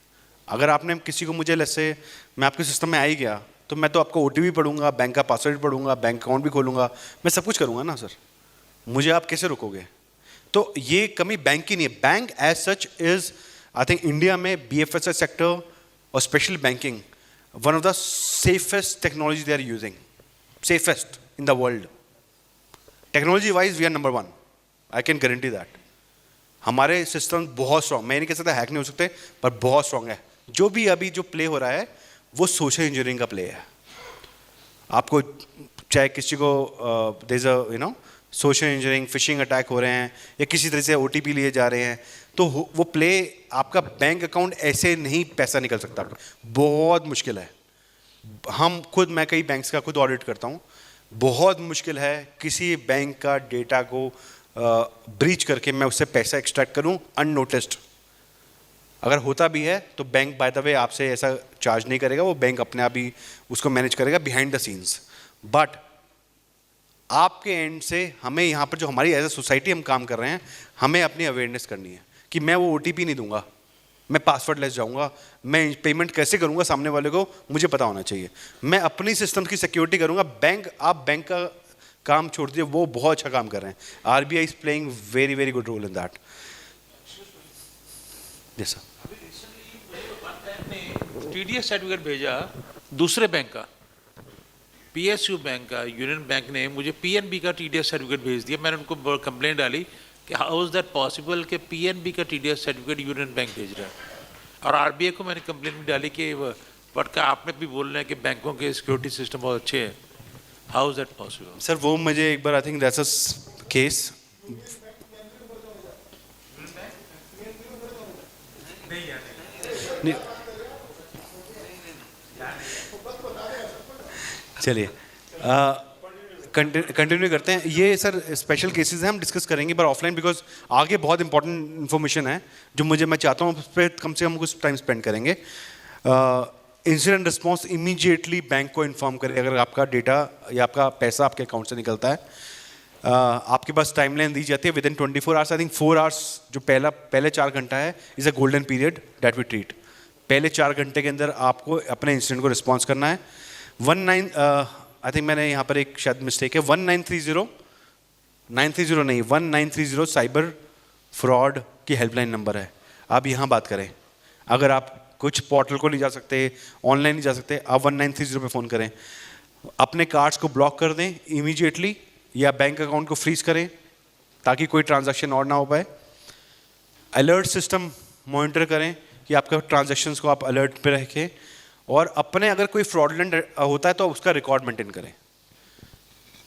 अगर आपने किसी को, मुझे जैसे मैं आपके सिस्टम में आ ही गया तो मैं तो आपको ओटीपी पढ़ूंगा, बैंक का पासवर्ड पढ़ूंगा, बैंक अकाउंट भी खोलूंगा, मैं सब कुछ करूंगा ना सर, मुझे आप कैसे रोकोगे? तो ये कमी बैंक की नहीं है। Bank as such is, I think India में बीएफएसआई सेक्टर और special banking one of the safest technology they are using, safest in the world. Technology wise we are number 1, I can guarantee that. हमारे system बहुत strong, मैं नहीं कह सकता hack नहीं हो सकते, पर बहुत स्ट्रॉन्ग है। जो भी अभी जो प्ले हो रहा है वो सोशल इंजीनियरिंग का प्ले है। आपको चाहे किसी को there is a you know social engineering, phishing attack हो रहे हैं या किसी तरह से ओटीपी लिए जा रहे हैं, तो वो प्ले आपका बैंक अकाउंट ऐसे नहीं पैसा निकल सकता, बहुत मुश्किल है। हम खुद, मैं कई बैंक्स का खुद ऑडिट करता हूँ, बहुत मुश्किल है किसी बैंक का डेटा को ब्रीच करके मैं उससे पैसा एक्सट्रैक्ट करूँ अननोटिस्ड। अगर होता भी है तो बैंक बाय द वे आपसे ऐसा चार्ज नहीं करेगा, वो बैंक अपने आप ही उसको मैनेज करेगा बिहाइंड द सीन्स। बट आपके एंड से हमें यहाँ पर जो हमारी एज ए सोसाइटी हम काम कर रहे हैं, हमें अपनी अवेयरनेस करनी है कि मैं वो ओटीपी नहीं दूंगा, मैं पासवर्ड लेस जाऊँगा, मैं पेमेंट कैसे करूँगा सामने वाले को मुझे पता होना चाहिए, मैं अपनी सिस्टम की सिक्योरिटी करूँगा। बैंक, आप बैंक का काम छोड़ दीजिए, वो बहुत अच्छा काम कर रहे हैं। RBI is playing very very good role in that. Yes sir. TDS certificate भेजा दूसरे बैंक का, पीएसयू बैंक का, यूनियन बैंक ने मुझे पीएनबी का टीडीएस सर्टिफिकेट भेज दिया। मैंने उनको कंप्लेंट डाली कि हाउ इज दैट पॉसिबल कि पीएनबी का टीडीएस सर्टिफिकेट यूनियन बैंक भेज रहा है। और आरबीआई को मैंने कंप्लेंट भी डाली कि बट आपने भी बोल रहे हैं कि बैंकों के सिक्योरिटी सिस्टम बहुत अच्छे हैं, how is that possible? Sir वो मुझे एक बार, I think that's a case, चलिए कंटिन्यू करते हैं। ये सर स्पेशल केसेस हैं, हम डिस्कस करेंगे पर ऑफलाइन, बिकॉज आगे बहुत इंपॉर्टेंट इन्फॉर्मेशन है जो मैं चाहता हूँ उस पर कम से कम कुछ टाइम स्पेंड करेंगे। इंसिडेंट रिस्पॉन्स इमीडिएटली बैंक को इन्फॉर्म करें अगर आपका डेटा या आपका पैसा आपके अकाउंट से निकलता है। आपके पास टाइमलाइन दी जाती है within 24 hours. I think 4 hours जो पहले 4 घंटा है is a golden period that we treat. पहले 4 घंटे के अंदर आपको अपने इंसिडेंट को रिस्पॉन्स करना है। आई थिंक मैंने यहाँ पर एक शायद मिस्टेक है, 1930 साइबर फ्रॉड की हेल्पलाइन नंबर है, आप यहाँ बात करें अगर आप कुछ पोर्टल को नहीं जा सकते, ऑनलाइन नहीं जा सकते, आप 1930 पे फ़ोन करें, अपने कार्ड्स को ब्लॉक कर दें इमीडिएटली, या बैंक अकाउंट को फ्रीज करें ताकि कोई ट्रांजैक्शन और ना हो पाए। अलर्ट सिस्टम मॉनिटर करें कि आपका ट्रांजैक्शंस को आप अलर्ट पे रखें, और अपने अगर कोई फ्रॉडलेंट होता है तो उसका रिकॉर्ड मेंटेन करें।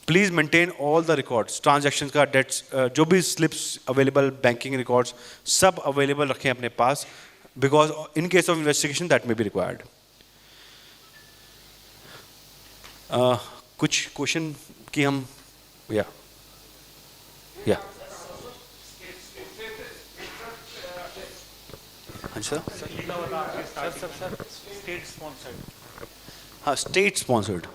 Please maintain all the records, transactions का, डेट्स, जो भी स्लिप्स अवेलेबल, बैंकिंग रिकॉर्ड्स सब अवेलेबल रखें अपने पास, because in case of investigation that may be required. कुछ क्वेश्चन की हम या हाँ सर, हाँ state sponsored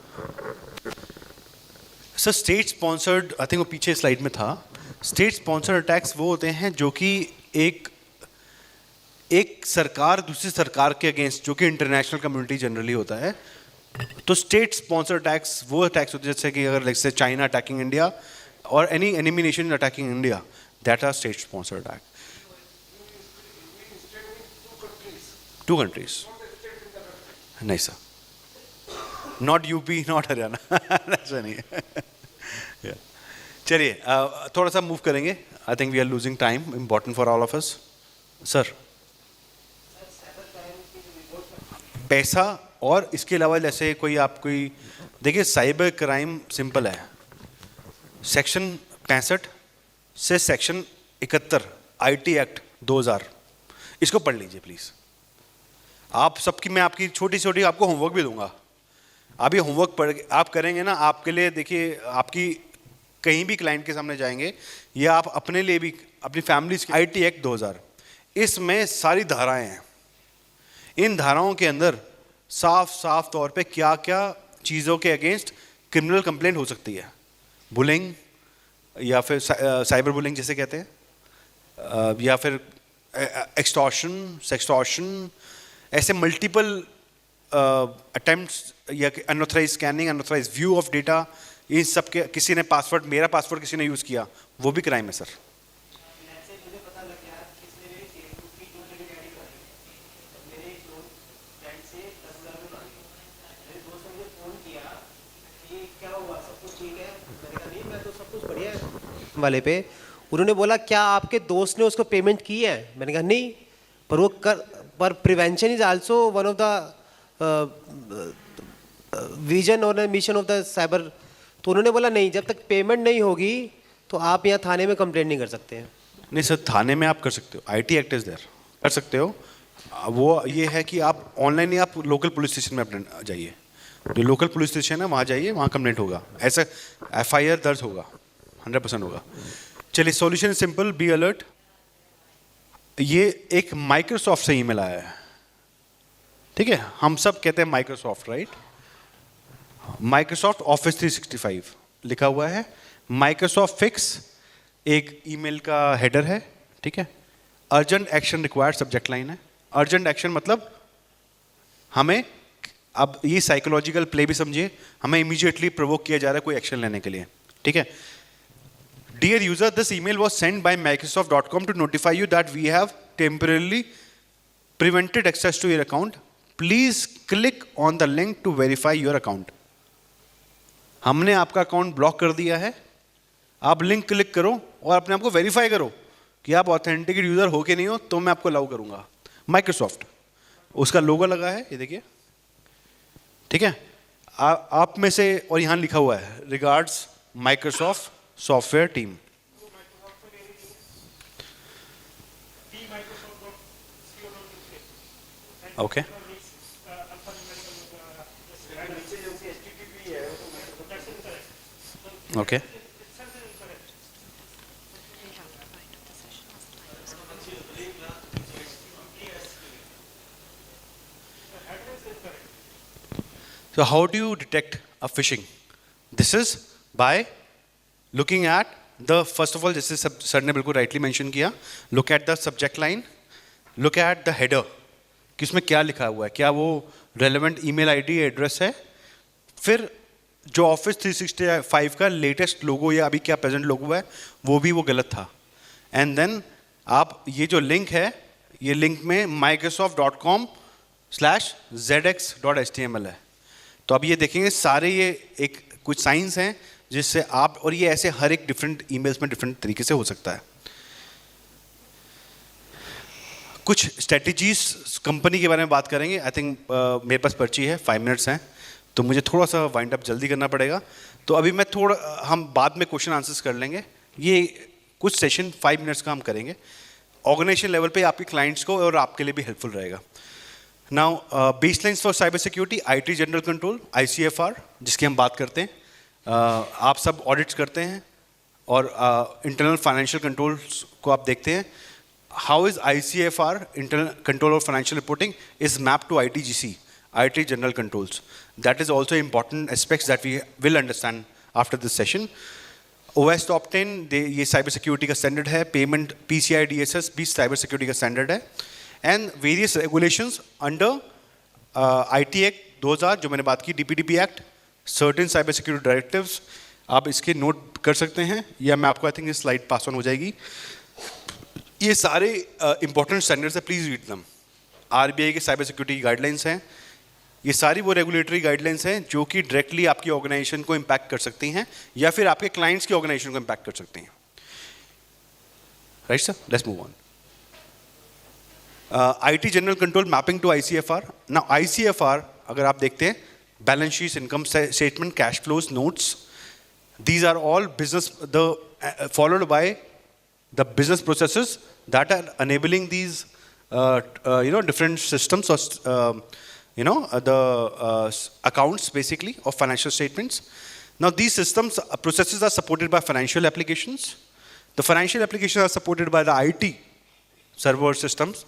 sir, state sponsored I think वो पीछे स्लाइड में था। स्टेट स्पॉन्सर्ड अटैक्स वो होते हैं जो कि एक सरकार दूसरी सरकार के अगेंस्ट, जो कि इंटरनेशनल कम्युनिटी जनरली होता है, तो स्टेट स्पॉन्सर्ड अटैक्स वो अटैक्स होते हैं जैसे कि अगर जैसे चाइना अटैकिंग इंडिया और any enemy nation attacking India, that are state sponsored attack. 2 countries, नहीं सर, नॉट यूपी नॉट हरियाणा, ऐसा नहीं है। चलिए थोड़ा सा मूव करेंगे, I think we are losing time, important for all of us. Sir पैसा और इसके अलावा जैसे कोई देखिए, साइबर क्राइम सिंपल है, सेक्शन 65 से सेक्शन 71 IT एक्ट 2000, इसको पढ़ लीजिए प्लीज़। आप सबकी मैं आपकी छोटी आपको होमवर्क भी दूंगा, आप ये होमवर्क पढ़ आप करेंगे ना, आपके लिए देखिए, आपकी कहीं भी क्लाइंट के सामने जाएंगे या आप अपने लिए भी, अपनी फैमिली, IT एक्ट 2000, इसमें सारी धाराएं हैं। इन धाराओं के अंदर साफ तौर पे क्या क्या चीज़ों के अगेंस्ट क्रिमिनल कंप्लेंट हो सकती है, बुलिंग या फिर साइबर बुलिंग जिसे कहते हैं, या फिर एक्सटॉर्शन, सेक्सटॉर्शन, ऐसे मल्टीपल अटेम्प्ट्स या unauthorize scanning, unauthorize view of data, इन सब के, किसी ने पासवर्ड, मेरा पासवर्ड किसी ने यूज़ किया, वो भी क्राइम है सर। वाले पे उन्होंने बोला क्या आपके दोस्त ने उसको पेमेंट की है, मैंने कहा नहीं, पर prevention is also one of the vision और मिशन ऑफ द साइबर। तो उन्होंने बोला नहीं, जब तक पेमेंट नहीं होगी तो आप यहाँ थाने में कंप्लेंट नहीं कर सकते हैं। नहीं सर, थाने में आप कर सकते हो, IT एक्ट इज देयर, कर सकते हो। वो ये है कि आप ऑनलाइन ही आप लोकल पुलिस स्टेशन में अपने जाइए, जो लोकल पुलिस स्टेशन है वहाँ जाइए, वहाँ कंप्लेंट होगा, ऐसा FIR दर्ज होगा, 100% होगा। चलिए, solution is simple, be alert. ये एक माइक्रोसॉफ्ट से ईमेल आया है, ठीक है, हम सब कहते हैं माइक्रोसॉफ्ट, राइट? माइक्रोसॉफ्ट ऑफिस 365 लिखा हुआ है, माइक्रोसॉफ्ट फिक्स एक ईमेल का हेडर है, ठीक है, urgent action required subject line है। अर्जेंट एक्शन मतलब हमें, अब ये साइकोलॉजिकल प्ले भी समझिए, हमें इमीडिएटली प्रोवोक किया जा रहा है कोई एक्शन लेने के लिए, ठीक है। Dear user, this email was sent by Microsoft.com to notify you that we have temporarily prevented access to your account. Please click on the link to verify your account. हमने आपका अकाउंट ब्लॉक कर दिया है, आप link click करो और अपने आप को वेरीफाई करो कि आप ऑथेंटिकेट यूजर हो कि नहीं हो, तो मैं आपको अलाउ करूंगा। माइक्रोसॉफ्ट, उसका लोगो लगा है, ये देखिए, ठीक है। आप में से, और यहाँ लिखा हुआ है regards Microsoft software team. Okay, okay, so how do you detect a phishing? This is by looking at the, first of all, जैसे सर ने बिल्कुल राइटली मेंशन किया, look at the subject line, look at the header, कि उसमें क्या लिखा हुआ है, क्या वो relevant email ID एड्रेस है, फिर जो ऑफिस 365 का लेटेस्ट लोगो या अभी क्या प्रेजेंट लोगो है वो भी वो गलत था, एंड देन आप ये जो लिंक है ये लिंक में microsoft.com/zx.html है। तो अब ये देखेंगे सारे ये एक कुछ साइंस हैं जिससे आप, और ये ऐसे हर एक डिफरेंट ईमेल्स में डिफरेंट तरीके से हो सकता है। कुछ स्ट्रेटजीज कंपनी के बारे में बात करेंगे। आई थिंक मेरे पास पर्ची है, 5 मिनट्स हैं, तो मुझे थोड़ा सा वाइंड अप जल्दी करना पड़ेगा। तो अभी मैं हम बाद में क्वेश्चन आंसर्स कर लेंगे। ये कुछ सेशन 5 मिनट्स का हम करेंगे ऑर्गेनाइजेशन लेवल पे आपके क्लाइंट्स को, और आपके लिए भी हेल्पफुल रहेगा। Now baselines for cyber security, IT general control, ICFR, जिसकी हम बात करते हैं। आप सब ऑडिट्स करते हैं और इंटरनल फाइनेंशियल कंट्रोल्स को आप देखते हैं। How is ICFR, internal control और financial reporting, is map to ITGC, IT general controls. That is also important aspects that we will understand after this session. OS Top 10 ये cyber security का standard है। Payment PCI DSS भी cyber security का standard है। And various regulations under IT Act 2000 जो मैंने बात की, DPDP Act, certain cyber security directives, आप इसके नोट कर सकते हैं, या मैं आपको आई थिंक ये स्लाइड पास ऑन हो जाएगी। ये सारे इंपॉर्टेंट स्टैंडर्ड्स है, प्लीज रीड दम। RBI के साइबर सिक्योरिटी गाइडलाइंस हैं। ये सारी वो रेगुलेटरी गाइडलाइंस हैं जो कि डायरेक्टली आपकी ऑर्गेनाइजेशन को इम्पैक्ट कर सकती हैं या फिर आपके क्लाइंट्स की ऑर्गेनाइजेशन को इम्पैक्ट कर सकती हैं। Right sir, let's move on. IT general control mapping to ICFR। Now ICFR अगर आप देखते हैं, balance sheet, income statement, cash flows, notes, these are all business followed by the business processes that are enabling these different systems or the accounts basically of financial statements. Now these systems processes are supported by financial applications. The financial applications are supported by the IT server systems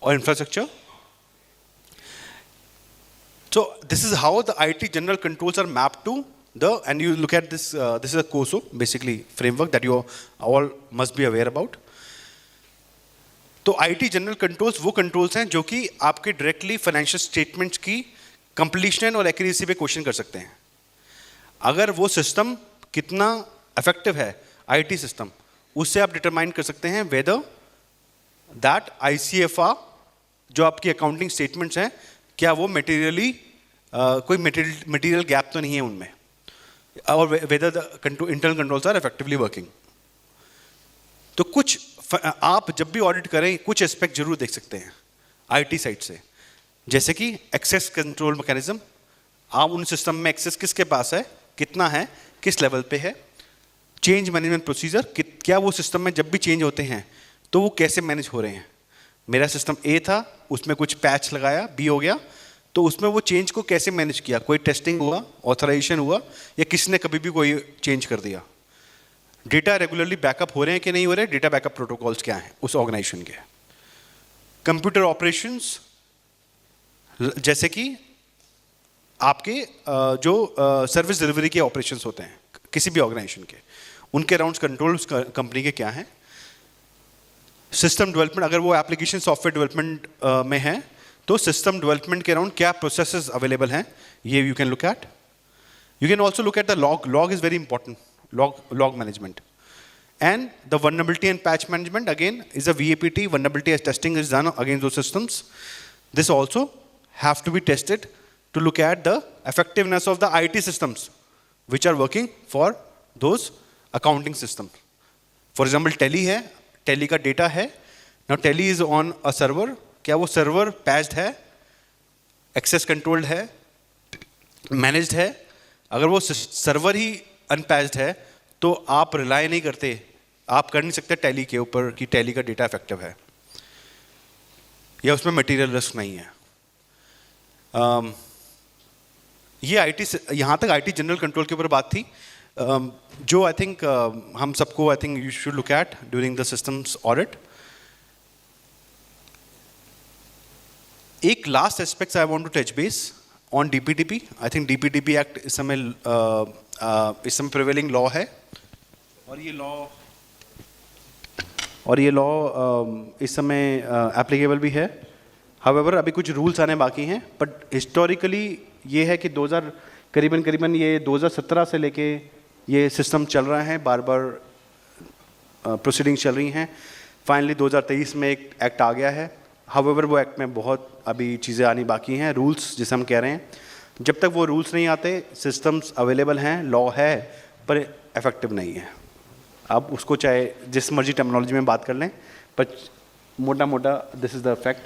or infrastructure. So this is how the IT general controls are mapped to the, and you look at this, this is a COSO basically framework that you all must be aware about. तो IT general controls वो controls हैं जो कि आपके directly financial statements की completion और accuracy पे question कर सकते हैं। अगर वो सिस्टम कितना इफेक्टिव है, IT सिस्टम, उससे आप डिटरमाइन कर सकते हैं वेदर दैट ICFR जो आपकी अकाउंटिंग स्टेटमेंट्स हैं, क्या वो मटेरियली कोई मटेरियल गैप तो नहीं है उनमें, और whether the internal controls are effectively working. तो कुछ आप जब भी ऑडिट करें कुछ एस्पेक्ट जरूर देख सकते हैं IT साइड से, जैसे कि एक्सेस कंट्रोल मैकेनिज्म, आप उन सिस्टम में एक्सेस किसके पास है, कितना है, किस लेवल पे है। चेंज मैनेजमेंट प्रोसीजर, क्या वो सिस्टम में जब भी चेंज होते हैं तो वो कैसे मैनेज हो रहे हैं। मेरा सिस्टम A था, उसमें कुछ पैच लगाया, B हो गया, तो उसमें वो चेंज को कैसे मैनेज किया, कोई टेस्टिंग हुआ, ऑथराइजेशन हुआ, या किसी ने कभी भी कोई चेंज कर दिया। डेटा रेगुलरली बैकअप हो रहे हैं कि नहीं हो रहे, डेटा बैकअप प्रोटोकॉल्स क्या हैं उस ऑर्गेनाइजेशन के। कंप्यूटर ऑपरेशंस, जैसे कि आपके जो सर्विस डिलीवरी के ऑपरेशंस होते हैं किसी भी ऑर्गेनाइजेशन के, उनके अराउंड कंट्रोल कंपनी के क्या हैं। सिस्टम डेवलपमेंट, अगर वो एप्लीकेशन सॉफ्टवेयर डेवलपमेंट में है तो सिस्टम डेवलपमेंट के अराउंड क्या प्रोसेसेस अवेलेबल हैं, ये you can look at. You can also look at the log. Log is very important, log management, and the vulnerability and patch management again is a VAPT. Vulnerability as testing is done against those systems. This also have to be tested to look at the effectiveness of the IT systems which are working for those accounting systems. For example, Tally है, Tally का data है, now Tally is on a server, क्या वो server patched है, access controlled है, managed है। अगर वो server ही अनपैच्ड है तो आप रिलाई नहीं करते, आप कर नहीं सकते टैली के ऊपर कि टैली का डेटा इफेक्टिव है या उसमें मटेरियल रिस्क नहीं है। ये IT, यहाँ तक IT जनरल कंट्रोल के ऊपर बात थी, जो आई थिंक हम सबको I think you should look at during the systems audit. एक last aspect I want to touch base on DPDP। I think DPDP act इस समय प्रिवेलिंग लॉ है, और ये लॉ इस समय एप्लीकेबल भी है। हाउएवर अभी कुछ रूल्स आने बाकी हैं, बट हिस्टोरिकली ये है कि करीबन ये 2017 से लेके ये सिस्टम चल रहा है, बार बार प्रोसीडिंग चल रही हैं। फाइनली 2023 में एक एक्ट आ गया है हाउएवर वो एक्ट में बहुत अभी चीज़ें आनी बाकी हैं, रूल्स जिसे हम कह रहे हैं, जब तक वो रूल्स नहीं आते, सिस्टम्स अवेलेबल हैं, लॉ है, पर इफेक्टिव नहीं है। आप उसको चाहे जिस मर्जी टेक्नोलॉजी में बात कर लें, पर मोटा मोटा this is the fact.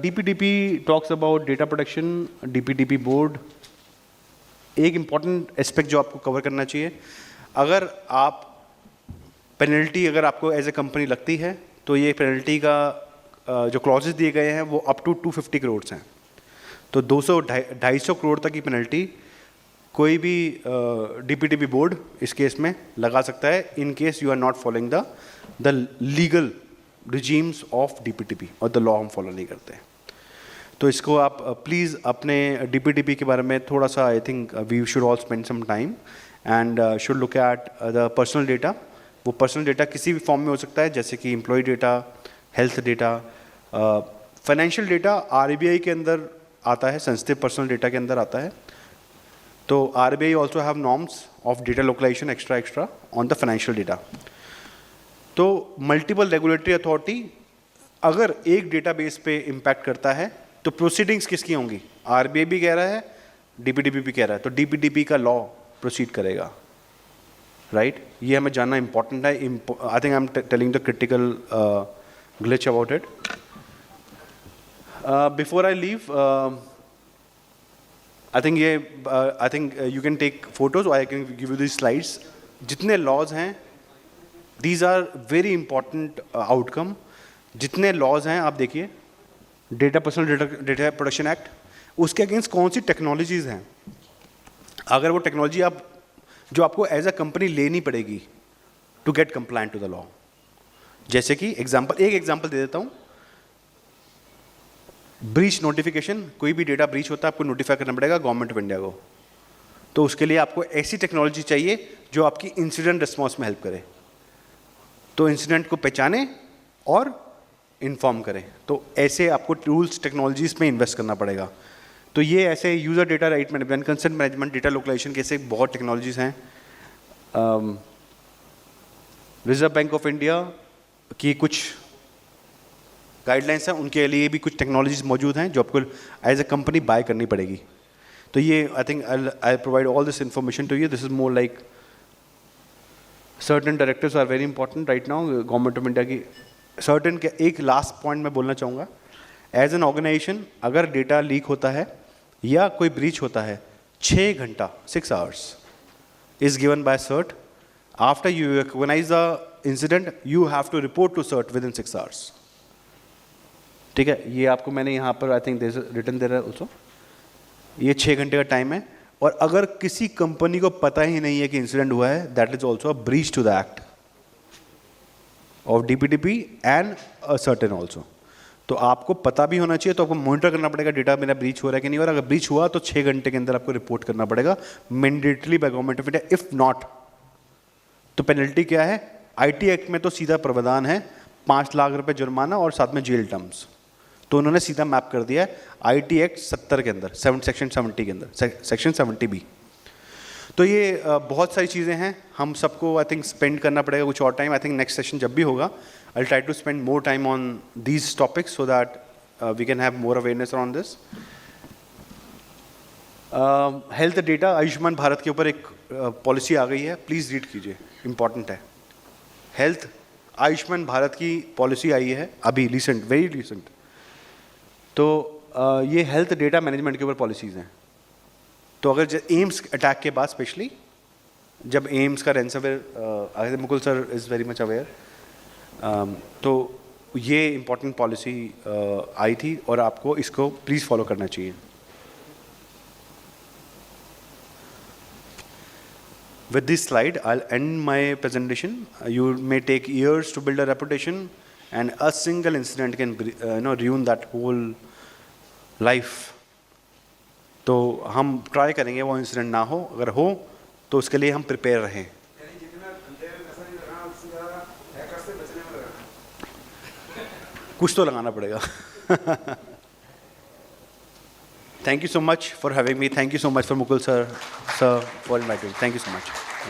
DPDP talks about data protection, DPDP board. एक इम्पॉर्टेंट एस्पेक्ट जो आपको कवर करना चाहिए, अगर आप पेनल्टी अगर आपको एज ए कंपनी लगती है तो ये पेनल्टी का जो क्लॉजेस दिए गए हैं वो अप टू 250 करोड़ हैं। तो 200-250 करोड़ तक की पेनल्टी कोई भी DPDP बोर्ड इस केस में लगा सकता है, in case you are not following the legal regimes of DPDP और द लॉ हम फॉलो नहीं करते। तो इसको आप प्लीज़ अपने DPDP के बारे में थोड़ा सा, I think we should all spend some time and should look at the personal data. वो पर्सनल डेटा किसी भी फॉर्म में हो सकता है, जैसे कि employ data, health data, financial data RBI के अंदर आता है, सेंसिटिव पर्सनल डेटा के अंदर आता है। तो RBI also have norms of data localization extra on the financial data. तो मल्टीपल रेगुलेटरी अथॉरिटी अगर एक डेटाबेस पे इम्पैक्ट करता है तो प्रोसीडिंग्स किसकी होंगी? RBI भी कह रहा है, DPDP भी कह रहा है, तो DPDP का लॉ प्रोसीड करेगा, राइट? ये हमें जानना इंपॉर्टेंट है। I think I am telling the critical glitch about it. Before I leave, I think you can take photos, I can give you this slides. जितने लॉज हैं, these are very important outcome. जितने laws हैं आप देखिए, personal data protection act, उसके against कौन सी technologies हैं। अगर वो टेक्नोलॉजी आप जो आपको एज अ कंपनी लेनी पड़ेगी to get compliant to the law, जैसे कि एक एग्जांपल दे देता हूँ। ब्रीच नोटिफिकेशन, कोई भी डेटा ब्रीच होता है आपको नोटिफाई करना पड़ेगा गवर्नमेंट ऑफ इंडिया को। तो उसके लिए आपको ऐसी टेक्नोलॉजी चाहिए जो आपकी इंसिडेंट रिस्पॉन्स में हेल्प करे, तो इंसिडेंट को पहचाने और इन्फॉर्म करें। तो ऐसे आपको टूल्स टेक्नोलॉजीज में इन्वेस्ट करना पड़ेगा। तो ये ऐसे user data right management, consent management, data localization, कैसे बहुत टेक्नोलॉजीज़ हैं। रिजर्व बैंक ऑफ इंडिया की कुछ गाइडलाइंस हैं, उनके लिए भी कुछ टेक्नोलॉजीज मौजूद हैं जो आपको एज ए कंपनी बाय करनी पड़ेगी। तो ये I think I provide all this information to you. This is more like certain directors are very important right now government of India की। सर्टन के एक लास्ट पॉइंट मैं बोलना चाहूँगा, एज एन ऑर्गेनाइजेशन अगर डेटा लीक होता है या कोई ब्रीच होता है, 6 घंटा 6 hours is given by CERT. After you recognize the incident, you have to report to CERT within 6 hours. ठीक है, ये आपको मैंने यहाँ पर आई थिंक रिटर्न दे रहा है ऑल्सो। ये 6 घंटे का टाइम है, और अगर किसी कंपनी को पता ही नहीं है कि इंसिडेंट हुआ है, that is also a breach to the act of DPDP and certain also. तो आपको पता भी होना चाहिए, तो आपको मॉनिटर करना पड़ेगा डेटा मेरा ब्रीच हो रहा है कि नहीं हो रहा। अगर ब्रीच हुआ तो 6 घंटे के अंदर आपको रिपोर्ट करना पड़ेगा mandatory by government of India. If not तो पेनल्टी क्या है? IT एक्ट में तो सीधा प्रावधान है 5 लाख रुपए जुर्माना और साथ में जेल टर्म्स। तो उन्होंने सीधा मैप कर दिया है IT एक्ट 70 के अंदर, सेक्शन 70 के अंदर, सेक्शन 70B। तो ये बहुत सारी चीज़ें हैं, हम सबको आई थिंक स्पेंड करना पड़ेगा कुछ और time. I think next session जब भी होगा, I'll try to spend more time on these topics so that we can have more awareness around this. Health data, Ayushman Bharat के ऊपर एक पॉलिसी आ गई है, प्लीज़ रीड कीजिए, इम्पॉर्टेंट है। हेल्थ आयुष्मान भारत की पॉलिसी आई है अभी रिसेंट, वेरी रिसेंट। तो ये हेल्थ डेटा मैनेजमेंट के ऊपर पॉलिसीज़ हैं। तो अगर एम्स अटैक के बाद स्पेशली, जब एम्स का ransomware, Mukul sir is very much aware, तो ये इम्पॉर्टेंट पॉलिसी आई थी और आपको इसको प्लीज़ फॉलो करना चाहिए। With this slide, I'll end my presentation. You may take years to build a reputation, and a single incident can ruin that whole life. तो हम ट्राई करेंगे वो इंसिडेंट ना हो, अगर हो तो उसके लिए हम प्रिपेयर रहें। कुछ तो लगाना पड़ेगा। Thank you so much for having me. Thank you so much for Mukul sir for inviting me. Thank you so much.